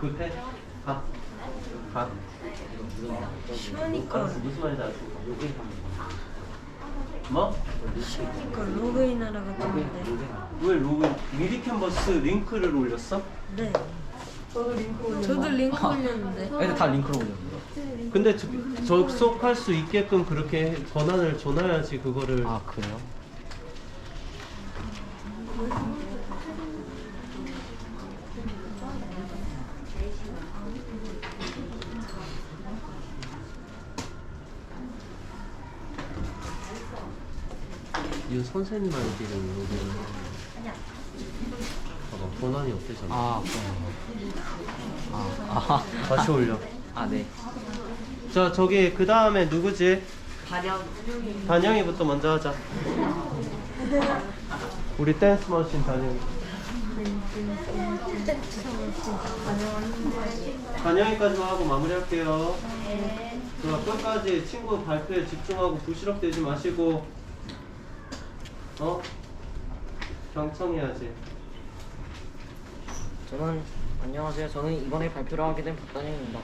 급해? 가. 쉬우니까. 알았어, 무슨 말인지 알았어. 뭐? 쉬우니까 로그인하라고 했는데. 왜 로그인? 미리 캔버스 링크를 올렸어? 네. 저도 링크 올렸는데. 애들 다 링크로 올렸어요. 근데 접속할 수 있게끔 그렇게 권한을 줘놔야지 그거를. 아 그래요? 이 선생님 아이디를 여기 봐봐 권한이 없대잖아. 다시 올려. 아 네. 자 저기 그 다음에 누구지? 단영. 단영이부터 먼저 하자. 우리 댄스 머신 단영이. 단영이까지만 하고 마무리할게요. 자 끝까지 친구 발표에 집중하고 부시럭대지 마시고 경청해야지. 안녕하세요. 저는 이번에 발표를 하게 된 박단영입니다.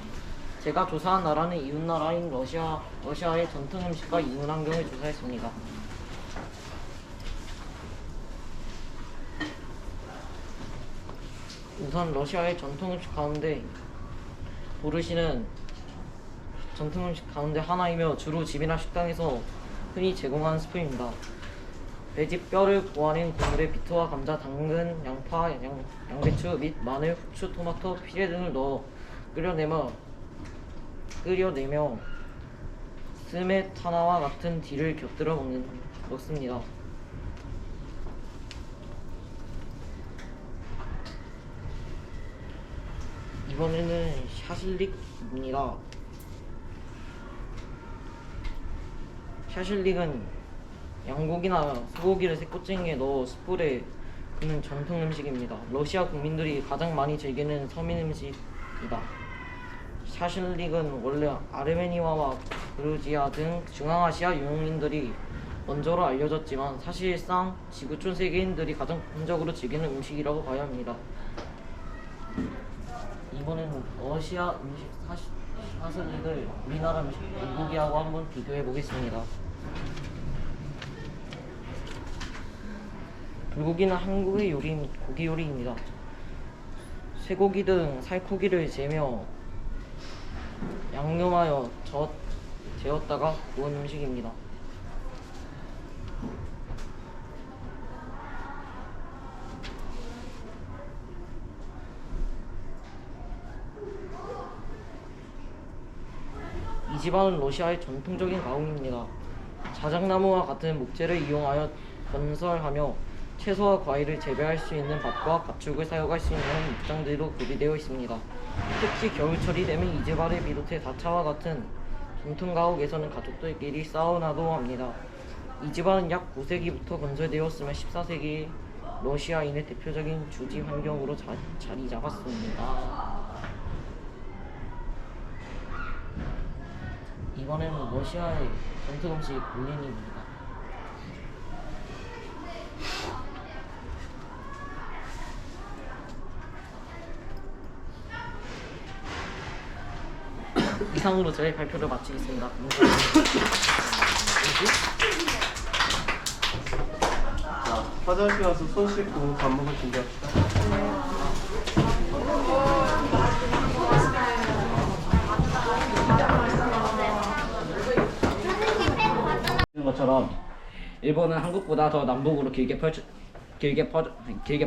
제가 조사한 나라는 이웃 나라인 러시아의 전통 음식과 이문 환경을 조사했습니다. 우선 러시아의 전통 음식 가운데 보르시는 전통 음식 가운데 하나이며 주로 집이나 식당에서 흔히 제공하는 스프입니다. 돼지 뼈를 고아낸 국물에 비트와 감자, 당근, 양파, 양배추 및 마늘, 후추, 토마토, 피레 등을 넣어 끓여내며 스메타나와 같은 딜을 곁들여 먹습니다. 이번에는 샤실릭입니다. 샤실릭은 양고기나 소고기를 새꼬챙이에 넣어 숯불에 굽는 전통 음식입니다. 러시아 국민들이 가장 많이 즐기는 서민 음식이다. 샤실릭은 원래 아르메니아와 그루지아 등 중앙아시아 유목민들이 원조로 알려졌지만 사실상 지구촌 세계인들이 가장 본적으로 즐기는 음식이라고 봐야 합니다. 이번에는 러시아 음식 사슬리를 우리나라 음식 불고기하고 한번 비교해 보겠습니다. 불고기는 한국의 고기 요리입니다. 쇠고기 등 살코기를 재며 양념하여 재웠다가 구운 음식입니다. 이 집안은 러시아의 전통적인 가옥입니다. 자작나무와 같은 목재를 이용하여 건설하며 채소와 과일을 재배할 수 있는 밭과 가축을 사육할 수 있는 목장들도 구비되어 있습니다. 특히 겨울철이 되면 이 집안을 비롯해 다차와 같은 전통 가옥에서는 가족들끼리 사우나도 합니다. 이 집안은 약 9세기부터 건설되었으며 14세기 러시아인의 대표적인 주지 환경으로 자리 잡았습니다. 이번에는 러시아의 전통 음식 볼린입니다. 이상으로 저의 발표를 마치겠습니다. 자, 화장실 가서 손 씻고 밥 먹을 준비합시다. 것처럼 일본은 한국보다 더 남북으로 길게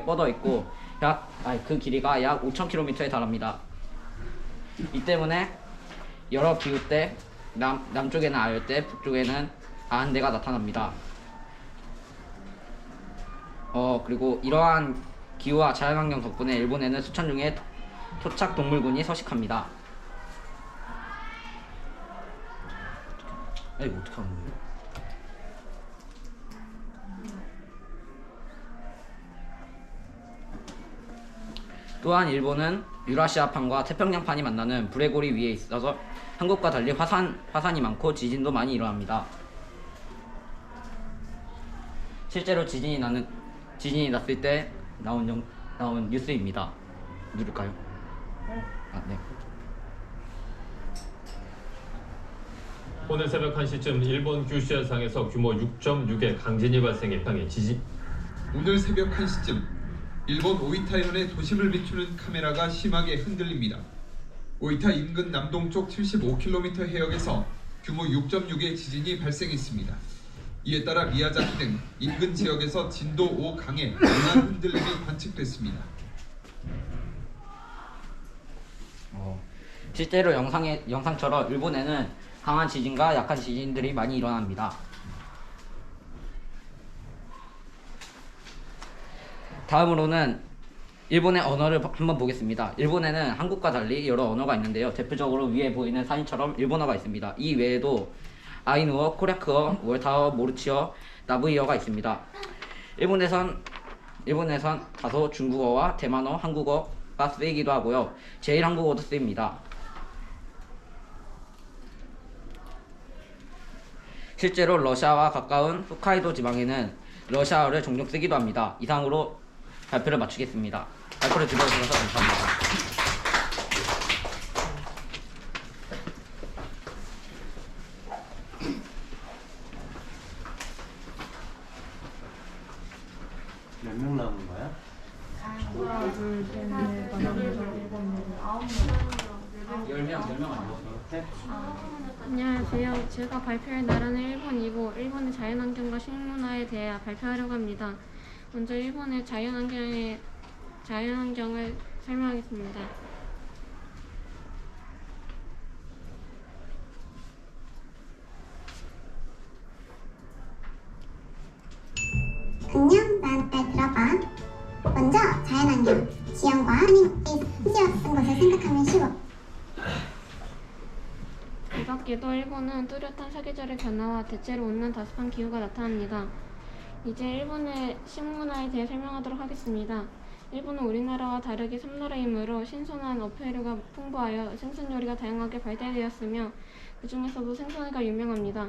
뻗어 있고 그 길이가 약 5,000km에 달합니다. 이 때문에 여러 기후 때 남쪽에는 아열대, 북쪽에는 아한대가 나타납니다. 그리고 이러한 기후와 자연환경 덕분에 일본에는 수천 종의 토착 동물군이 서식합니다. 이거 어떻게 하는 거예요? 또한 일본은 유라시아판과 태평양판이 만나는 불의 고리 위에 있어서 한국과 달리 화산이 많고 지진도 많이 일어납니다. 실제로 지진이 났을 때 나온 뉴스입니다. 누를까요? 네. 오늘 새벽 1시쯤 일본 규슈현상에서 규모 6.6의 강진이 발생해 방해 지진. 오늘 새벽 1시쯤 일본 오이타현의 도심을 비추는 카메라가 심하게 흔들립니다. 오이타 인근 남동쪽 75km 해역에서 규모 6.6의 지진이 발생했습니다. 이에 따라 미야자키 등 인근 지역에서 진도 5 강의 강한 흔들림이 관측됐습니다. 실제로 영상처럼 일본에는 강한 지진과 약한 지진들이 많이 일어납니다. 다음으로는 일본의 언어를 한번 보겠습니다. 일본에는 한국과 달리 여러 언어가 있는데요. 대표적으로 위에 보이는 사진처럼 일본어가 있습니다. 이 외에도 아이누어, 코리아크어, 월타어, 모르치어, 나부이어가 있습니다. 일본에선 다소 중국어와 대만어, 한국어가 쓰이기도 하고요. 제일 한국어도 쓰입니다. 실제로 러시아와 가까운 홋카이도 지방에는 러시아어를 종종 쓰기도 합니다. 이상으로 발표를 마치겠습니다. 발표를 들어주셔서 감사합니다. 몇 명 남은 거야? 하나, 둘, 셋, 넷, 다섯, 여섯, 일곱, 여덟, 10명 안 됐어요. 안녕하세요. 제가 발표할 나라는 일본이고 일본의 자연환경과 식문화에 대해 발표하려고 합니다. 먼저 일본의 자연환경을 설명하겠습니다. 안녕, 난 잘 들어봐. 먼저 자연환경, 지형과 하나님께서 심지어 쓴 것을 생각하면 쉬워. 이 밖에도 일본은 뚜렷한 사계절의 변화와 대체로 온난 다습한 기후가 나타납니다. 이제 일본의 식문화에 대해 설명하도록 하겠습니다. 일본은 우리나라와 다르게 섬나라이므로 신선한 어패류가 풍부하여 생선 요리가 다양하게 발달되었으며 그 중에서도 생선회가 유명합니다.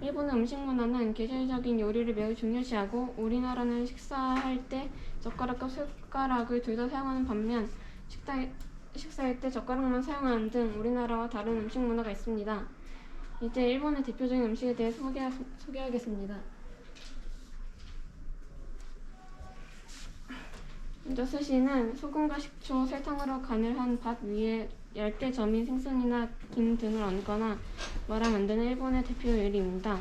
일본의 음식 문화는 계절적인 요리를 매우 중요시하고 우리나라는 식사할 때 젓가락과 숟가락을 둘 다 사용하는 반면 식사할 때 젓가락만 사용하는 등 우리나라와 다른 음식 문화가 있습니다. 이제 일본의 대표적인 음식에 대해 소개하겠습니다. 먼저 스시는 소금과 식초, 설탕으로 간을 한 밥 위에 얇게 저민 생선이나 김 등을 얹거나 말아 만드는 일본의 대표 요리입니다.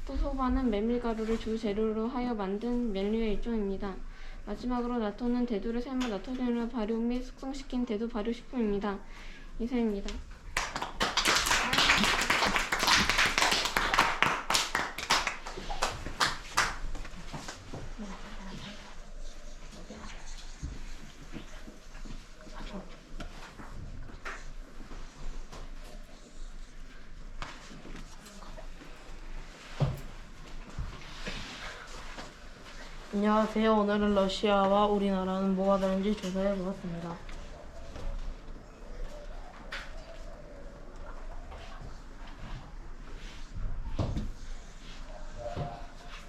또 소바는 메밀가루를 주 재료로 하여 만든 면류의 일종입니다. 마지막으로 나토는 대두를 삶아 나토륨을 발효 및 숙성시킨 대두 발효식품입니다. 이상입니다. 안녕하세요. 오늘은 러시아와 우리나라는 뭐가 다른지 조사해 보았습니다.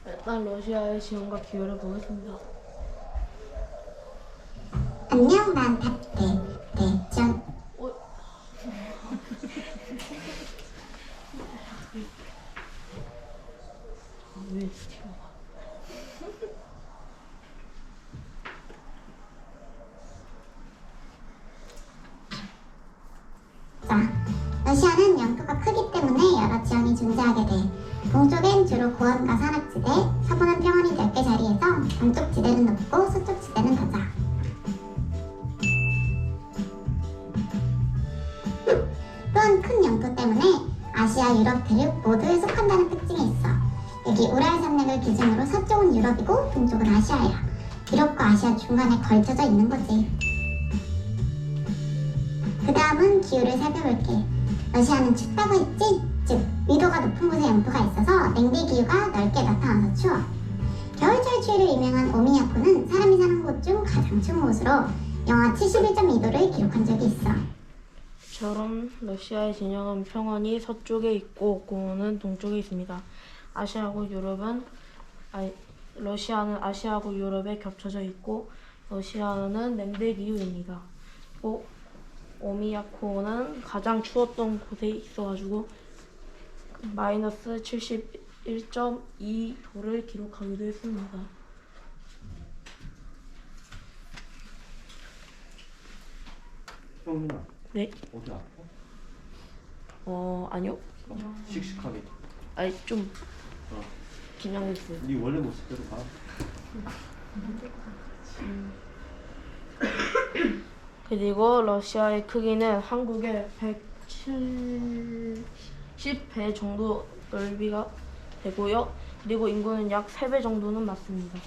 일단 러시아의 지형과 기후를 보겠습니다. 안녕, 난 대전. 왜 스티커가? 러시아는 영토가 크기 때문에 여러 지형이 존재하게 돼. 동쪽엔 주로 고원과 산악지대, 서부는 평원이 넓게 자리해서 동쪽 지대는 높고 서쪽 지대는 낮아. 또한 큰 영토 때문에 아시아, 유럽, 대륙 모두에 속한다는 특징이 있어. 여기 우랄 산맥을 기준으로 서쪽은 유럽이고 동쪽은 아시아야. 유럽과 아시아 중간에 걸쳐져 있는 거지. 그 다음은 기후를 살펴볼게. 러시아는 춥다고 했지? 즉, 위도가 높은 곳에 영토가 있어서 냉대 기후가 넓게 나타나서 추워. 겨울철 추위로 유명한 오미야코는 사람이 사는 곳 중 가장 추운 곳으로 영하 71.2도를 기록한 적이 있어. 처럼 러시아의 진영은 평원이 서쪽에 있고 고원은 동쪽에 있습니다. 러시아는 아시아하고 유럽에 겹쳐져 있고 러시아는 냉대 기후입니다. 오미야코는 가장 추웠던 곳에 있어가지고 마이너스 71.2도를 기록하기도 했습니다. 형민아. 네. 어디 아파? 아니요. 씩씩하게. 아니 좀 긴장했어요. 네 원래 모습대로 가. 그리고 러시아의 크기는 한국의 170배 정도 넓이가 되고요. 그리고 인구는 약 3배 정도는 맞습니다.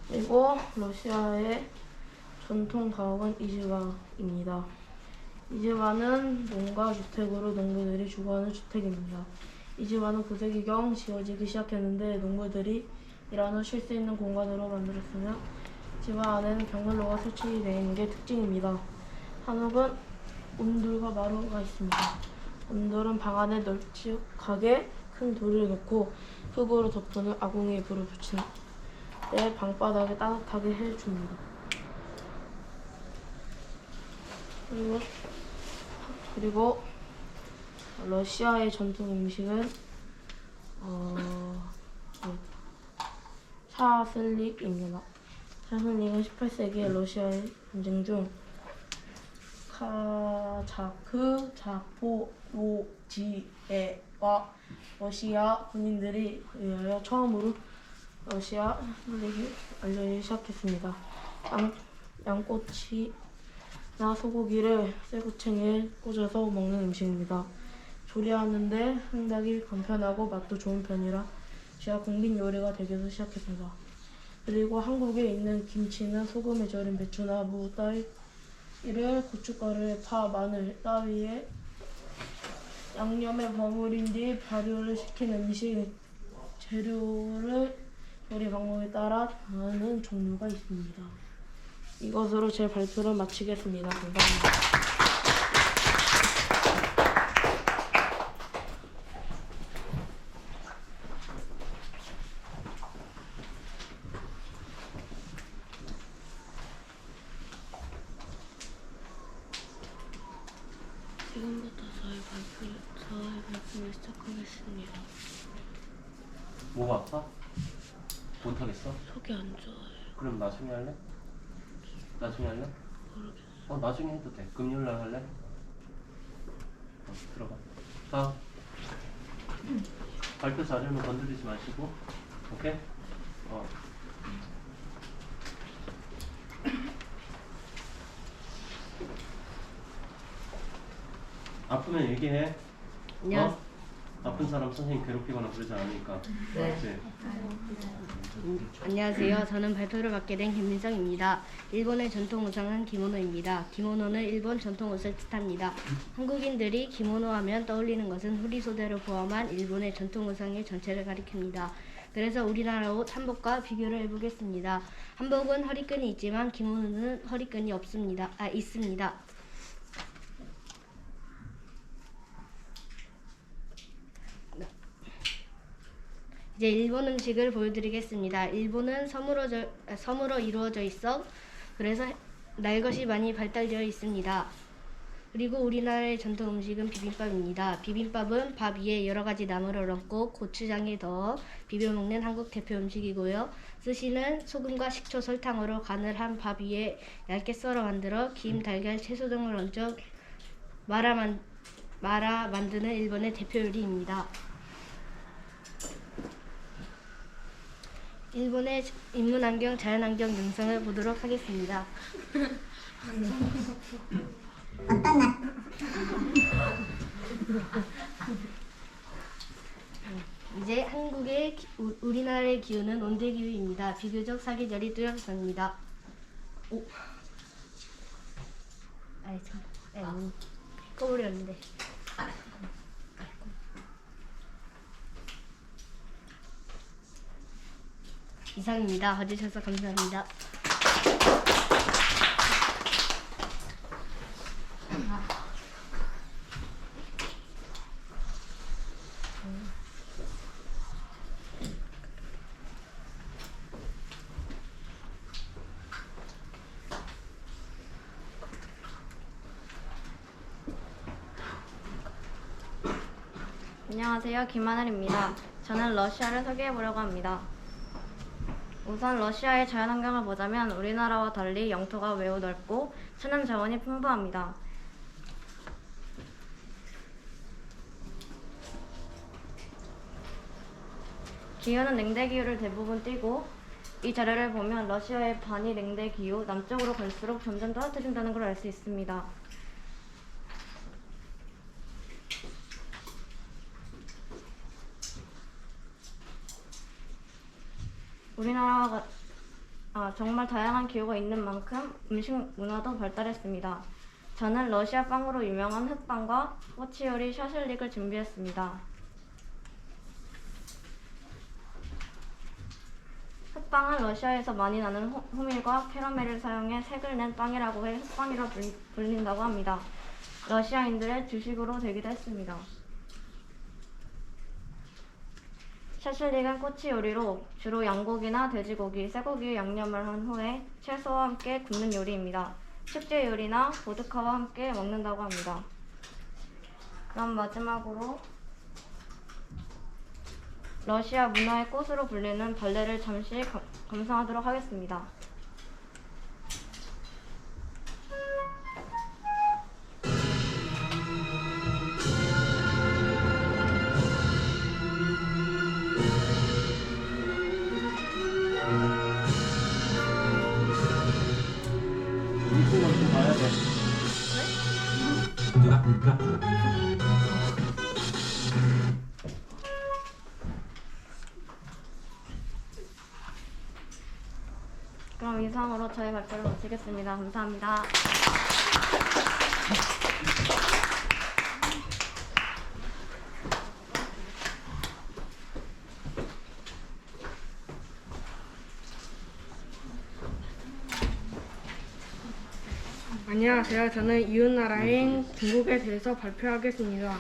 그리고 러시아의 전통 가옥은 이즈바입니다. 이즈바는 농가 주택으로 농부들이 주거하는 주택입니다. 이즈바는 9세기경 지어지기 시작했는데 농부들이 일한 후 쉴 수 있는 공간으로 만들었으며 집안 안에는 벽난로가 설치되어 있는 게 특징입니다. 한옥은 온돌과 마루가 있습니다. 온돌은 방 안에 널찍하게 큰 돌을 놓고 흙으로 덮은 후 아궁이에 불을 붙인 때 방바닥에 따뜻하게 해줍니다. 그리고 러시아의 전통 음식은 샤슬릭입니다. 샤슬릭은 18세기의 러시아의 전쟁 중 카자크, 자포로지에와 러시아 군인들이 의하여 처음으로 러시아 샤슬릭이 알려지기 시작했습니다. 양꼬치나 소고기를 쇠고챙이에 꽂아서 먹는 음식입니다. 조리하는데 상당히 간편하고 맛도 좋은 편이라 러시아 국민 요리가 되기도 시작했습니다. 그리고 한국에 있는 김치는 소금에 절인 배추나 무 따위를 고춧가루에 파, 마늘 따위에 양념에 버무린 뒤 발효를 시킨 음식 재료를 요리 방법에 따라 다른 종류가 있습니다. 이것으로 제 발표를 마치겠습니다. 감사합니다. 지금부터 저의 발표를 시작하겠습니다. 목 아파? 못하겠어? 속이 안 좋아요. 그럼 나중에 할래? 나중에 할래? 모르겠어요. 나중에 해도 돼. 금요일날 할래? 들어가. 다음. 발표 자료는 건드리지 마시고. 오케이? 아프면 얘기해. 안녕. 아픈 사람 선생님 괴롭히거나 그러지 않으니까. 네. 알았지? 안녕하세요. 저는 발표를 맡게 된 김민정입니다. 일본의 전통 의상은 기모노입니다. 기모노는 일본 전통 옷을 뜻합니다. 한국인들이 기모노 하면 떠올리는 것은 후리소대를 포함한 일본의 전통 의상의 전체를 가리킵니다. 그래서 우리나라 옷 한복과 비교를 해보겠습니다. 한복은 허리끈이 있지만 기모노는 허리끈이 없습니다. 있습니다. 이제 일본 음식을 보여드리겠습니다. 일본은 섬으로 이루어져 있어 그래서 날것이 많이 발달되어 있습니다. 그리고 우리나라의 전통 음식은 비빔밥입니다. 비빔밥은 밥 위에 여러 가지 나물을 얹고 고추장에 넣어 비벼 먹는 한국 대표 음식이고요. 스시는 소금과 식초, 설탕으로 간을 한 밥 위에 얇게 썰어 만들어 김, 달걀, 채소 등을 얹어 말아 만드는 일본의 대표 요리입니다. 일본의 인문환경, 자연환경 영상을 보도록 하겠습니다. 어떤 날? 이제 우리나라의 기후는 온대기후입니다. 비교적 사계절이 뚜렷합니다. 꺼버렸는데. 이상입니다. 봐주셔서 감사합니다. 안녕하세요. 김하늘입니다. 저는 러시아를 소개해보려고 합니다. 우선 러시아의 자연환경을 보자면 우리나라와 달리 영토가 매우 넓고 천연 자원이 풍부합니다. 기후는 냉대기후를 대부분 띠고 이 자료를 보면 러시아의 반이 냉대기후, 남쪽으로 갈수록 점점 따뜻해진다는 걸 알 수 있습니다. 우리나라가 정말 다양한 기후가 있는 만큼 음식 문화도 발달했습니다. 저는 러시아 빵으로 유명한 흑빵과 꼬치 요리 샤실릭을 준비했습니다. 흑빵은 러시아에서 많이 나는 호밀과 캐러멜을 사용해 색을 낸 빵이라고 해 흑빵이라 불린다고 합니다. 러시아인들의 주식으로 되기도 했습니다. 샤실릭은 꼬치 요리로 주로 양고기나 돼지고기, 쇠고기 양념을 한 후에 채소와 함께 굽는 요리입니다. 축제 요리나 보드카와 함께 먹는다고 합니다. 그럼 마지막으로 러시아 문화의 꽃으로 불리는 발레를 잠시 감상하도록 하겠습니다. 그럼 이상으로 저희 발표를 마치겠습니다. 감사합니다. 안녕하세요. 저는 이웃나라인 중국에 대해서 발표하겠습니다.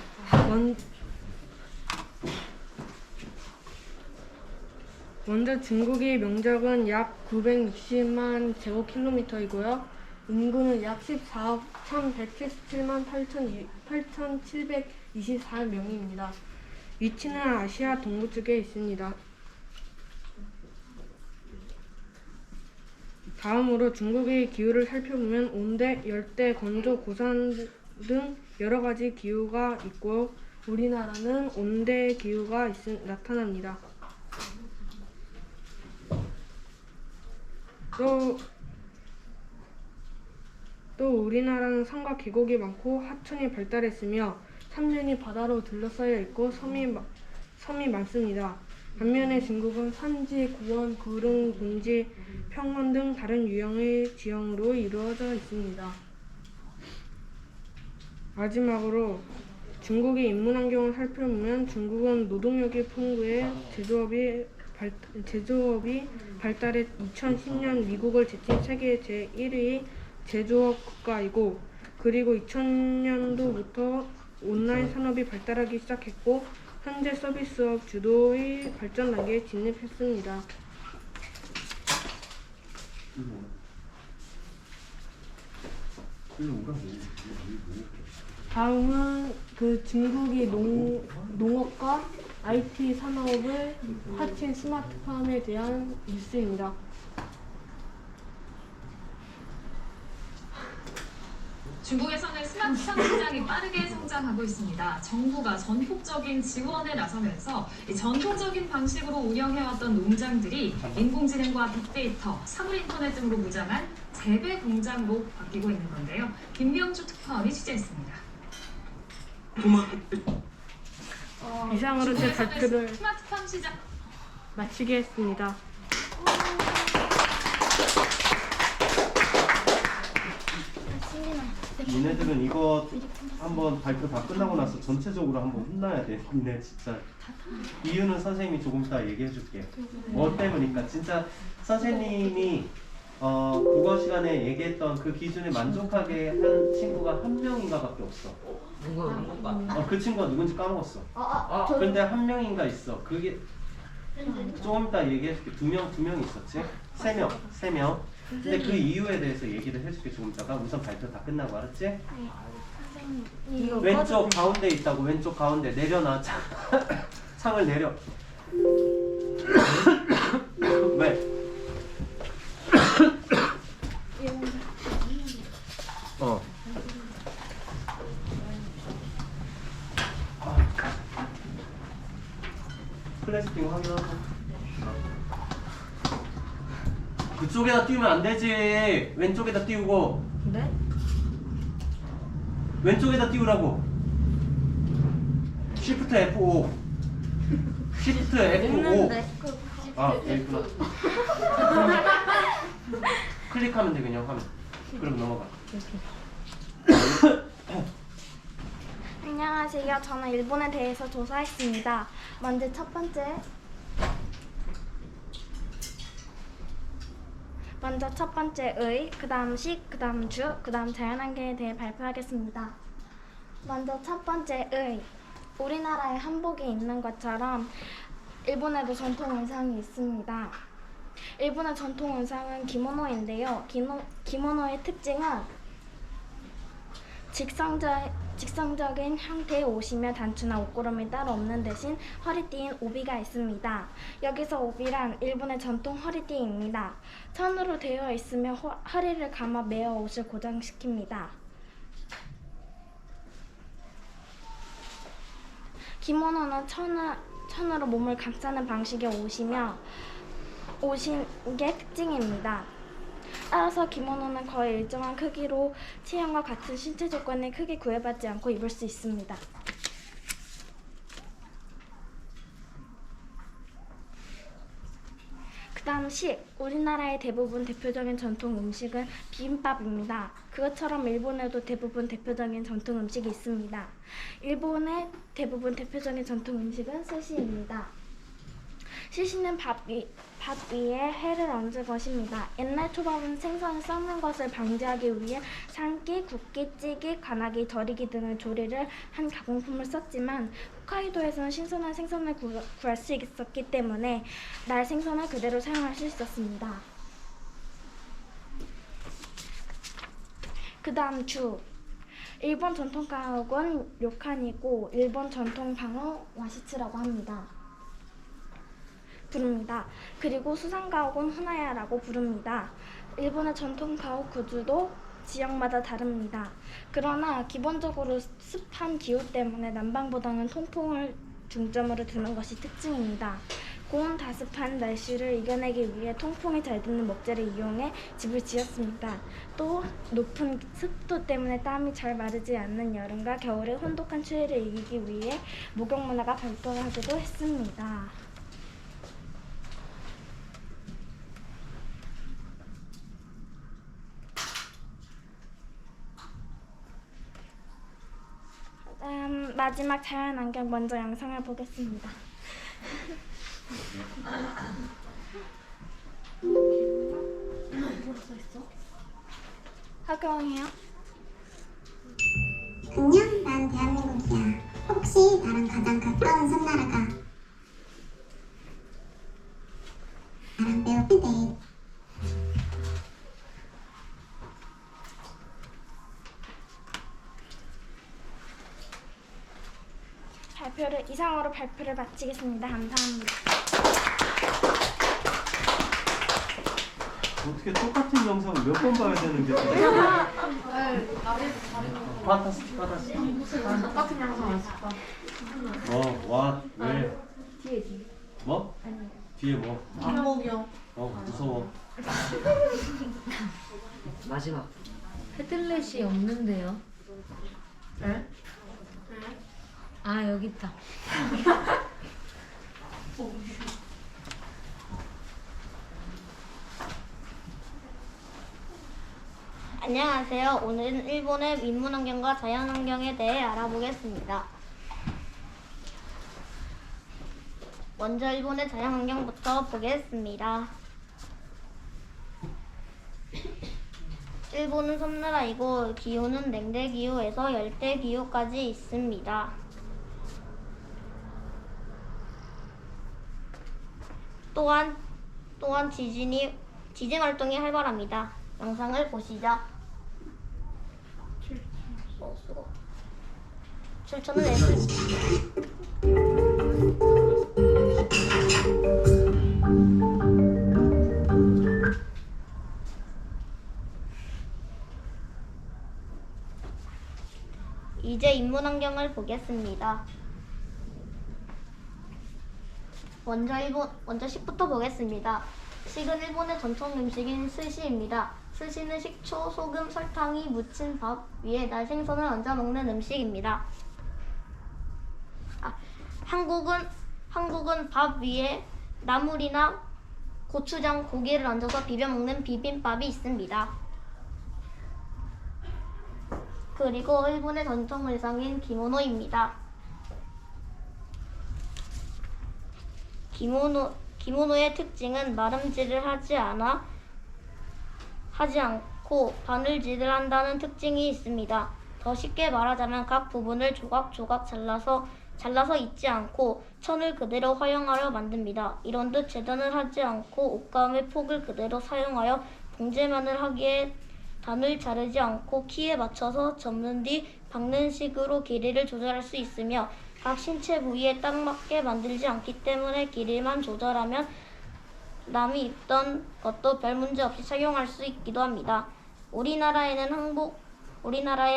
먼저 중국의 면적은 약 960만 제곱킬로미터이고요. 인구는 약 14억 1,177만 8,724명입니다. 위치는 아시아 동부쪽에 있습니다. 다음으로 중국의 기후를 살펴보면 온대, 열대, 건조, 고산 등 여러 가지 기후가 있고 우리나라는 온대 기후가 나타납니다. 또 우리나라는 산과 계곡이 많고 하천이 발달했으며 삼면이 바다로 둘러싸여 있고 섬이 많습니다. 반면에 중국은 산지, 고원, 구릉, 봉지, 평원 등 다른 유형의 지형으로 이루어져 있습니다. 마지막으로 중국의 인문환경을 살펴보면 중국은 노동력이 풍부해 제조업이 발달해 2010년 미국을 제친 세계 제1위 제조업 국가이고 그리고 2000년도부터 온라인 산업이 발달하기 시작했고 현재 서비스업 주도의 발전 단계에 진입했습니다. 다음은 중국이 농업과 IT 산업을 합친 스마트팜에 대한 뉴스입니다. 중국에서는 스마트팜 시장이 빠르게 성장하고 있습니다. 정부가 전폭적인 지원에 나서면서 전통적인 방식으로 운영해왔던 농장들이 인공지능과 빅데이터, 사물인터넷 등으로 무장한 재배 공장으로 바뀌고 있는 건데요. 김명주 특파원이 취재했습니다. 이상으로 제 발표를 스마트팜 시장 마치겠습니다. 니네들은 이거 한번 발표 다 끝나고 나서 전체적으로 한번 혼나야 돼. 니네 진짜. 이유는 선생님이 조금 이따 얘기해 줄게. 뭐 때문이니까. 진짜 선생님이 국어 시간에 얘기했던 그 기준에 만족하게 한 친구가 한 명인가 밖에 없어. 그 친구가 누군지 까먹었어. 근데 한 명인가 있어. 그게 조금 이따 얘기해 줄게. 두 명 있었지? 세 명. 근데 그 이유에 대해서 얘기를 해줄게 조금 있다가. 우선 발표 다 끝나고, 알았지? 왼쪽 가운데 있다고. 왼쪽 가운데 내려놔. 창을 내려. 왜? 플래스팅 확인하고. 그쪽에다 띄우면 안 되지. 왼쪽에다 띄우고. 네? 왼쪽에다 띄우라고. Shift F5. Shift F5. 아, 여기 있구나. 클릭하면 돼, 그냥 하면. 그럼 넘어가. 안녕하세요. 저는 일본에 대해서 조사했습니다. 먼저 첫 번째 의, 그 다음 식, 그 다음 주, 그 다음 자연환경에 대해 발표하겠습니다. 먼저 첫 번째 의, 우리나라에 한복이 있는 것처럼 일본에도 전통 의상이 있습니다. 일본의 전통 의상은 기모노인데요. 기모노의 특징은 직선적인 형태의 옷이며 단추나 옷고름이 따로 없는 대신 허리띠인 오비가 있습니다. 여기서 오비란 일본의 전통 허리띠입니다. 천으로 되어 있으며 허리를 감아 매어 옷을 고정시킵니다. 기모노는 천으로 몸을 감싸는 방식의 옷인 게 특징입니다. 따라서 기모노는 거의 일정한 크기로 체형과 같은 신체 조건에 크게 구애받지 않고 입을 수 있습니다. 그 다음 식, 우리나라의 대표적인 전통 음식은 비빔밥입니다. 그것처럼 일본에도 대부분 대표적인 전통 음식이 있습니다. 일본의 대부분 대표적인 전통 음식은 스시입니다. 스시는 밥 위에 회를 얹은 것입니다. 옛날 초밥은 생선을 썩는 것을 방지하기 위해 삶기, 굽기, 찌기, 관하기, 절이기 등의 조리를 한 가공품을 썼지만 홋카이도에서는 신선한 생선을 구할 수 있었기 때문에 날 생선을 그대로 사용할 수 있었습니다. 그 다음 주. 일본 전통 가옥은 료칸이고 일본 전통 방어 와시츠라고 부릅니다. 그리고 수상 가옥은 후나야라고 부릅니다. 일본의 전통 가옥 구조도 지역마다 다릅니다. 그러나 기본적으로 습한 기후 때문에 난방보다는 통풍을 중점으로 두는 것이 특징입니다. 고온 다습한 날씨를 이겨내기 위해 통풍이 잘 되는 목재를 이용해 집을 지었습니다. 또 높은 습도 때문에 땀이 잘 마르지 않는 여름과 겨울의 혼독한 추위를 이기기 위해 목욕 문화가 발달하기도 했습니다. 마지막 자연환경 먼저 영상을 보겠습니다. 학교이에요? 안녕, 난 대한민국이야. 혹시 나랑 가장 가까운 섬나라가 나랑 매우 대 이상으로 발표를 마치겠습니다. 감사합니다. 어떻게 똑같은 영상을 몇 번 봐야 되는 게 받았어. 똑같은 영상 안 쓸까? 왜? 뒤에. 뭐? 뒤에 뭐? 안목이요. 무서워. 마지막. 헤들렛이 없는데요. 네? 아 여기 있다. 안녕하세요. 오늘은 일본의 인문환경과 자연환경에 대해 알아보겠습니다. 먼저 일본의 자연환경부터 보겠습니다. 일본은 섬나라이고 기후는 냉대기후에서 열대기후까지 있습니다. 또한 지진 활동이 활발합니다. 영상을 보시죠. 출처는 이제 인문환경을 보겠습니다. 먼저 10부터 보겠습니다. 식은 일본의 전통 음식인 스시입니다. 스시는 식초, 소금, 설탕이 묻힌 밥 위에 날 생선을 얹어 먹는 음식입니다. 한국은 밥 위에 나물이나 고추장, 고기를 얹어서 비벼 먹는 비빔밥이 있습니다. 그리고 일본의 전통 의상인 기모노입니다. 기모노의 특징은 마름질을 하지 않고 바늘질을 한다는 특징이 있습니다. 더 쉽게 말하자면 각 부분을 조각조각 잘라서 잊지 않고 천을 그대로 활용하려 만듭니다. 이런듯 재단을 하지 않고 옷감의 폭을 그대로 사용하여 봉제면을 하기에 단을 자르지 않고 키에 맞춰서 접는 뒤 박는 식으로 길이를 조절할 수 있으며 각 신체 부위에 딱 맞게 만들지 않기 때문에 길이만 조절하면 남이 입던 것도 별 문제 없이 착용할 수 있기도 합니다. 우리나라의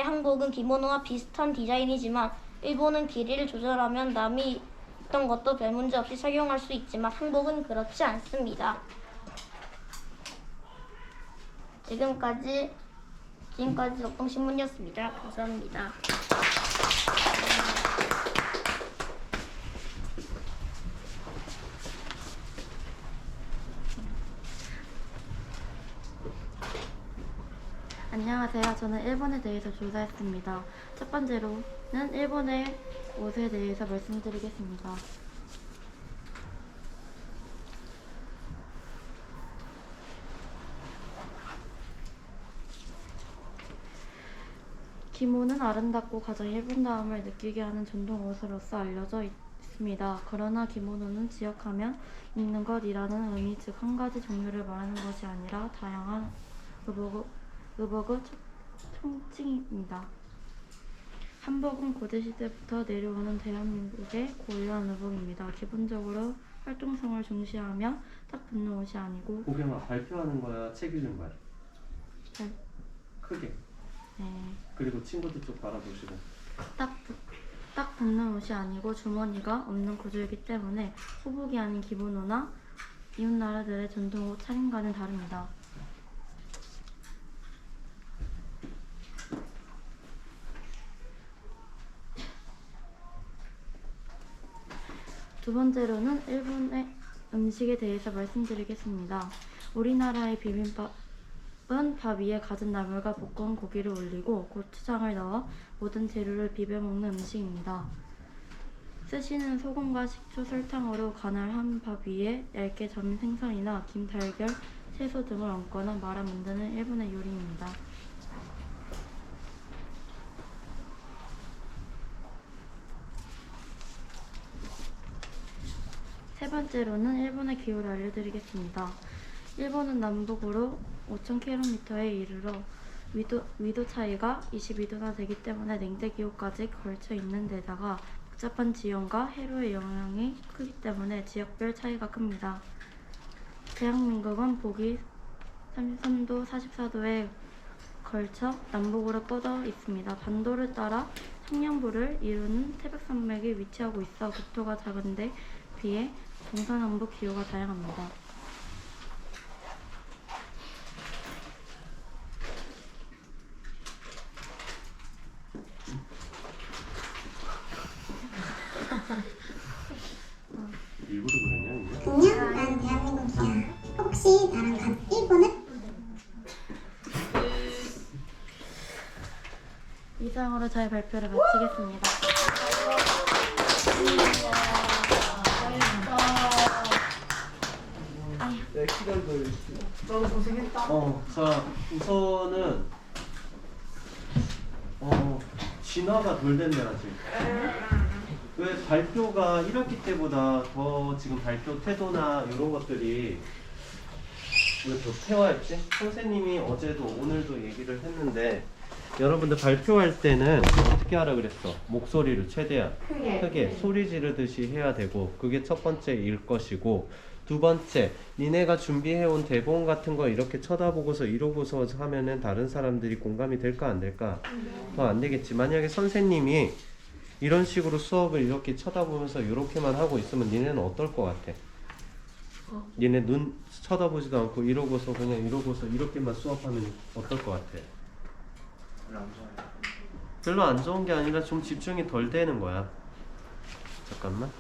한복은 기모노와 비슷한 디자인이지만 일본은 길이를 조절하면 남이 입던 것도 별 문제 없이 착용할 수 있지만 한복은 그렇지 않습니다. 지금까지 역동신문이었습니다. 감사합니다. 안녕하세요. 저는 일본에 대해서 조사했습니다. 첫 번째로는 일본의 옷에 대해서 말씀드리겠습니다. 기모는 아름답고 가장 일본다움을 느끼게 하는 전통 옷으로서 알려져 있습니다. 그러나 기모노는 지역하면 입는 것이라는 의미, 즉 한 가지 종류를 말하는 것이 아니라 다양한 의복을 통칭입니다. 한복은 고대시대부터 내려오는 대한민국의 고유한 의복입니다. 기본적으로 활동성을 중시하며 딱 붙는 옷이 아니고 고경아 발표하는 거야? 책 읽는 거야? 발- 크게. 네, 그리고 친구들 쪽 바라보시고. 딱 붙는 옷이 아니고 주머니가 없는 구조이기 때문에 호복이 아닌 기본호나 이웃나라들의 전통옷 차림과는 다릅니다. 두 번째로는 일본의 음식에 대해서 말씀드리겠습니다. 우리나라의 비빔밥은 밥 위에 갖은 나물과 볶은 고기를 올리고 고추장을 넣어 모든 재료를 비벼 먹는 음식입니다. 쓰시는 소금과 식초, 설탕으로 가열한 밥 위에 얇게 저민 생선이나 김, 달걀, 채소 등을 얹거나 말아 만드는 일본의 요리입니다. 세 번째로는 일본의 기후를 알려드리겠습니다. 일본은 남북으로 5,000km에 이르러 위도 차이가 22도나 되기 때문에 냉대 기후까지 걸쳐 있는 데다가 복잡한 지형과 해로의 영향이 크기 때문에 지역별 차이가 큽니다. 대한민국은 북위 33도, 44도에 걸쳐 남북으로 뻗어 있습니다. 반도를 따라 청년부를 이루는 태백산맥이 위치하고 있어 국토가 작은데 비해 동서남북 기후가 다양합니다. 일부러 그러냐? 안녕, 난 대한민국이야. 혹시 나랑 같은 일본은? 이상으로 저희 발표를 마치겠습니다. 내 시간도 너도 고생했다. 자 우선은 진화가 덜 됐네 아직. 왜 발표가 1학기 때보다 더 지금 발표 태도나 이런 것들이 왜 더 태화했지? 선생님이 어제도 오늘도 얘기를 했는데 여러분들 발표할 때는 어떻게 하라 그랬어? 목소리를 최대한 크게 소리 지르듯이 해야 되고 그게 첫 번째 일 것이고 두 번째 니네가 준비해온 대본 같은 거 이렇게 쳐다보고서 이러고서 하면은 다른 사람들이 공감이 될까 안 될까? 안 되겠지. 만약에 선생님이 이런 식으로 수업을 이렇게 쳐다보면서 이렇게만 하고 있으면 니네는 어떨 것 같아? 니네 눈 쳐다보지도 않고 이러고서 그냥 이러고서 이렇게만 수업하면 어떨 것 같아? 별로 안 좋은 게 아니라 좀 집중이 덜 되는 거야. 잠깐만.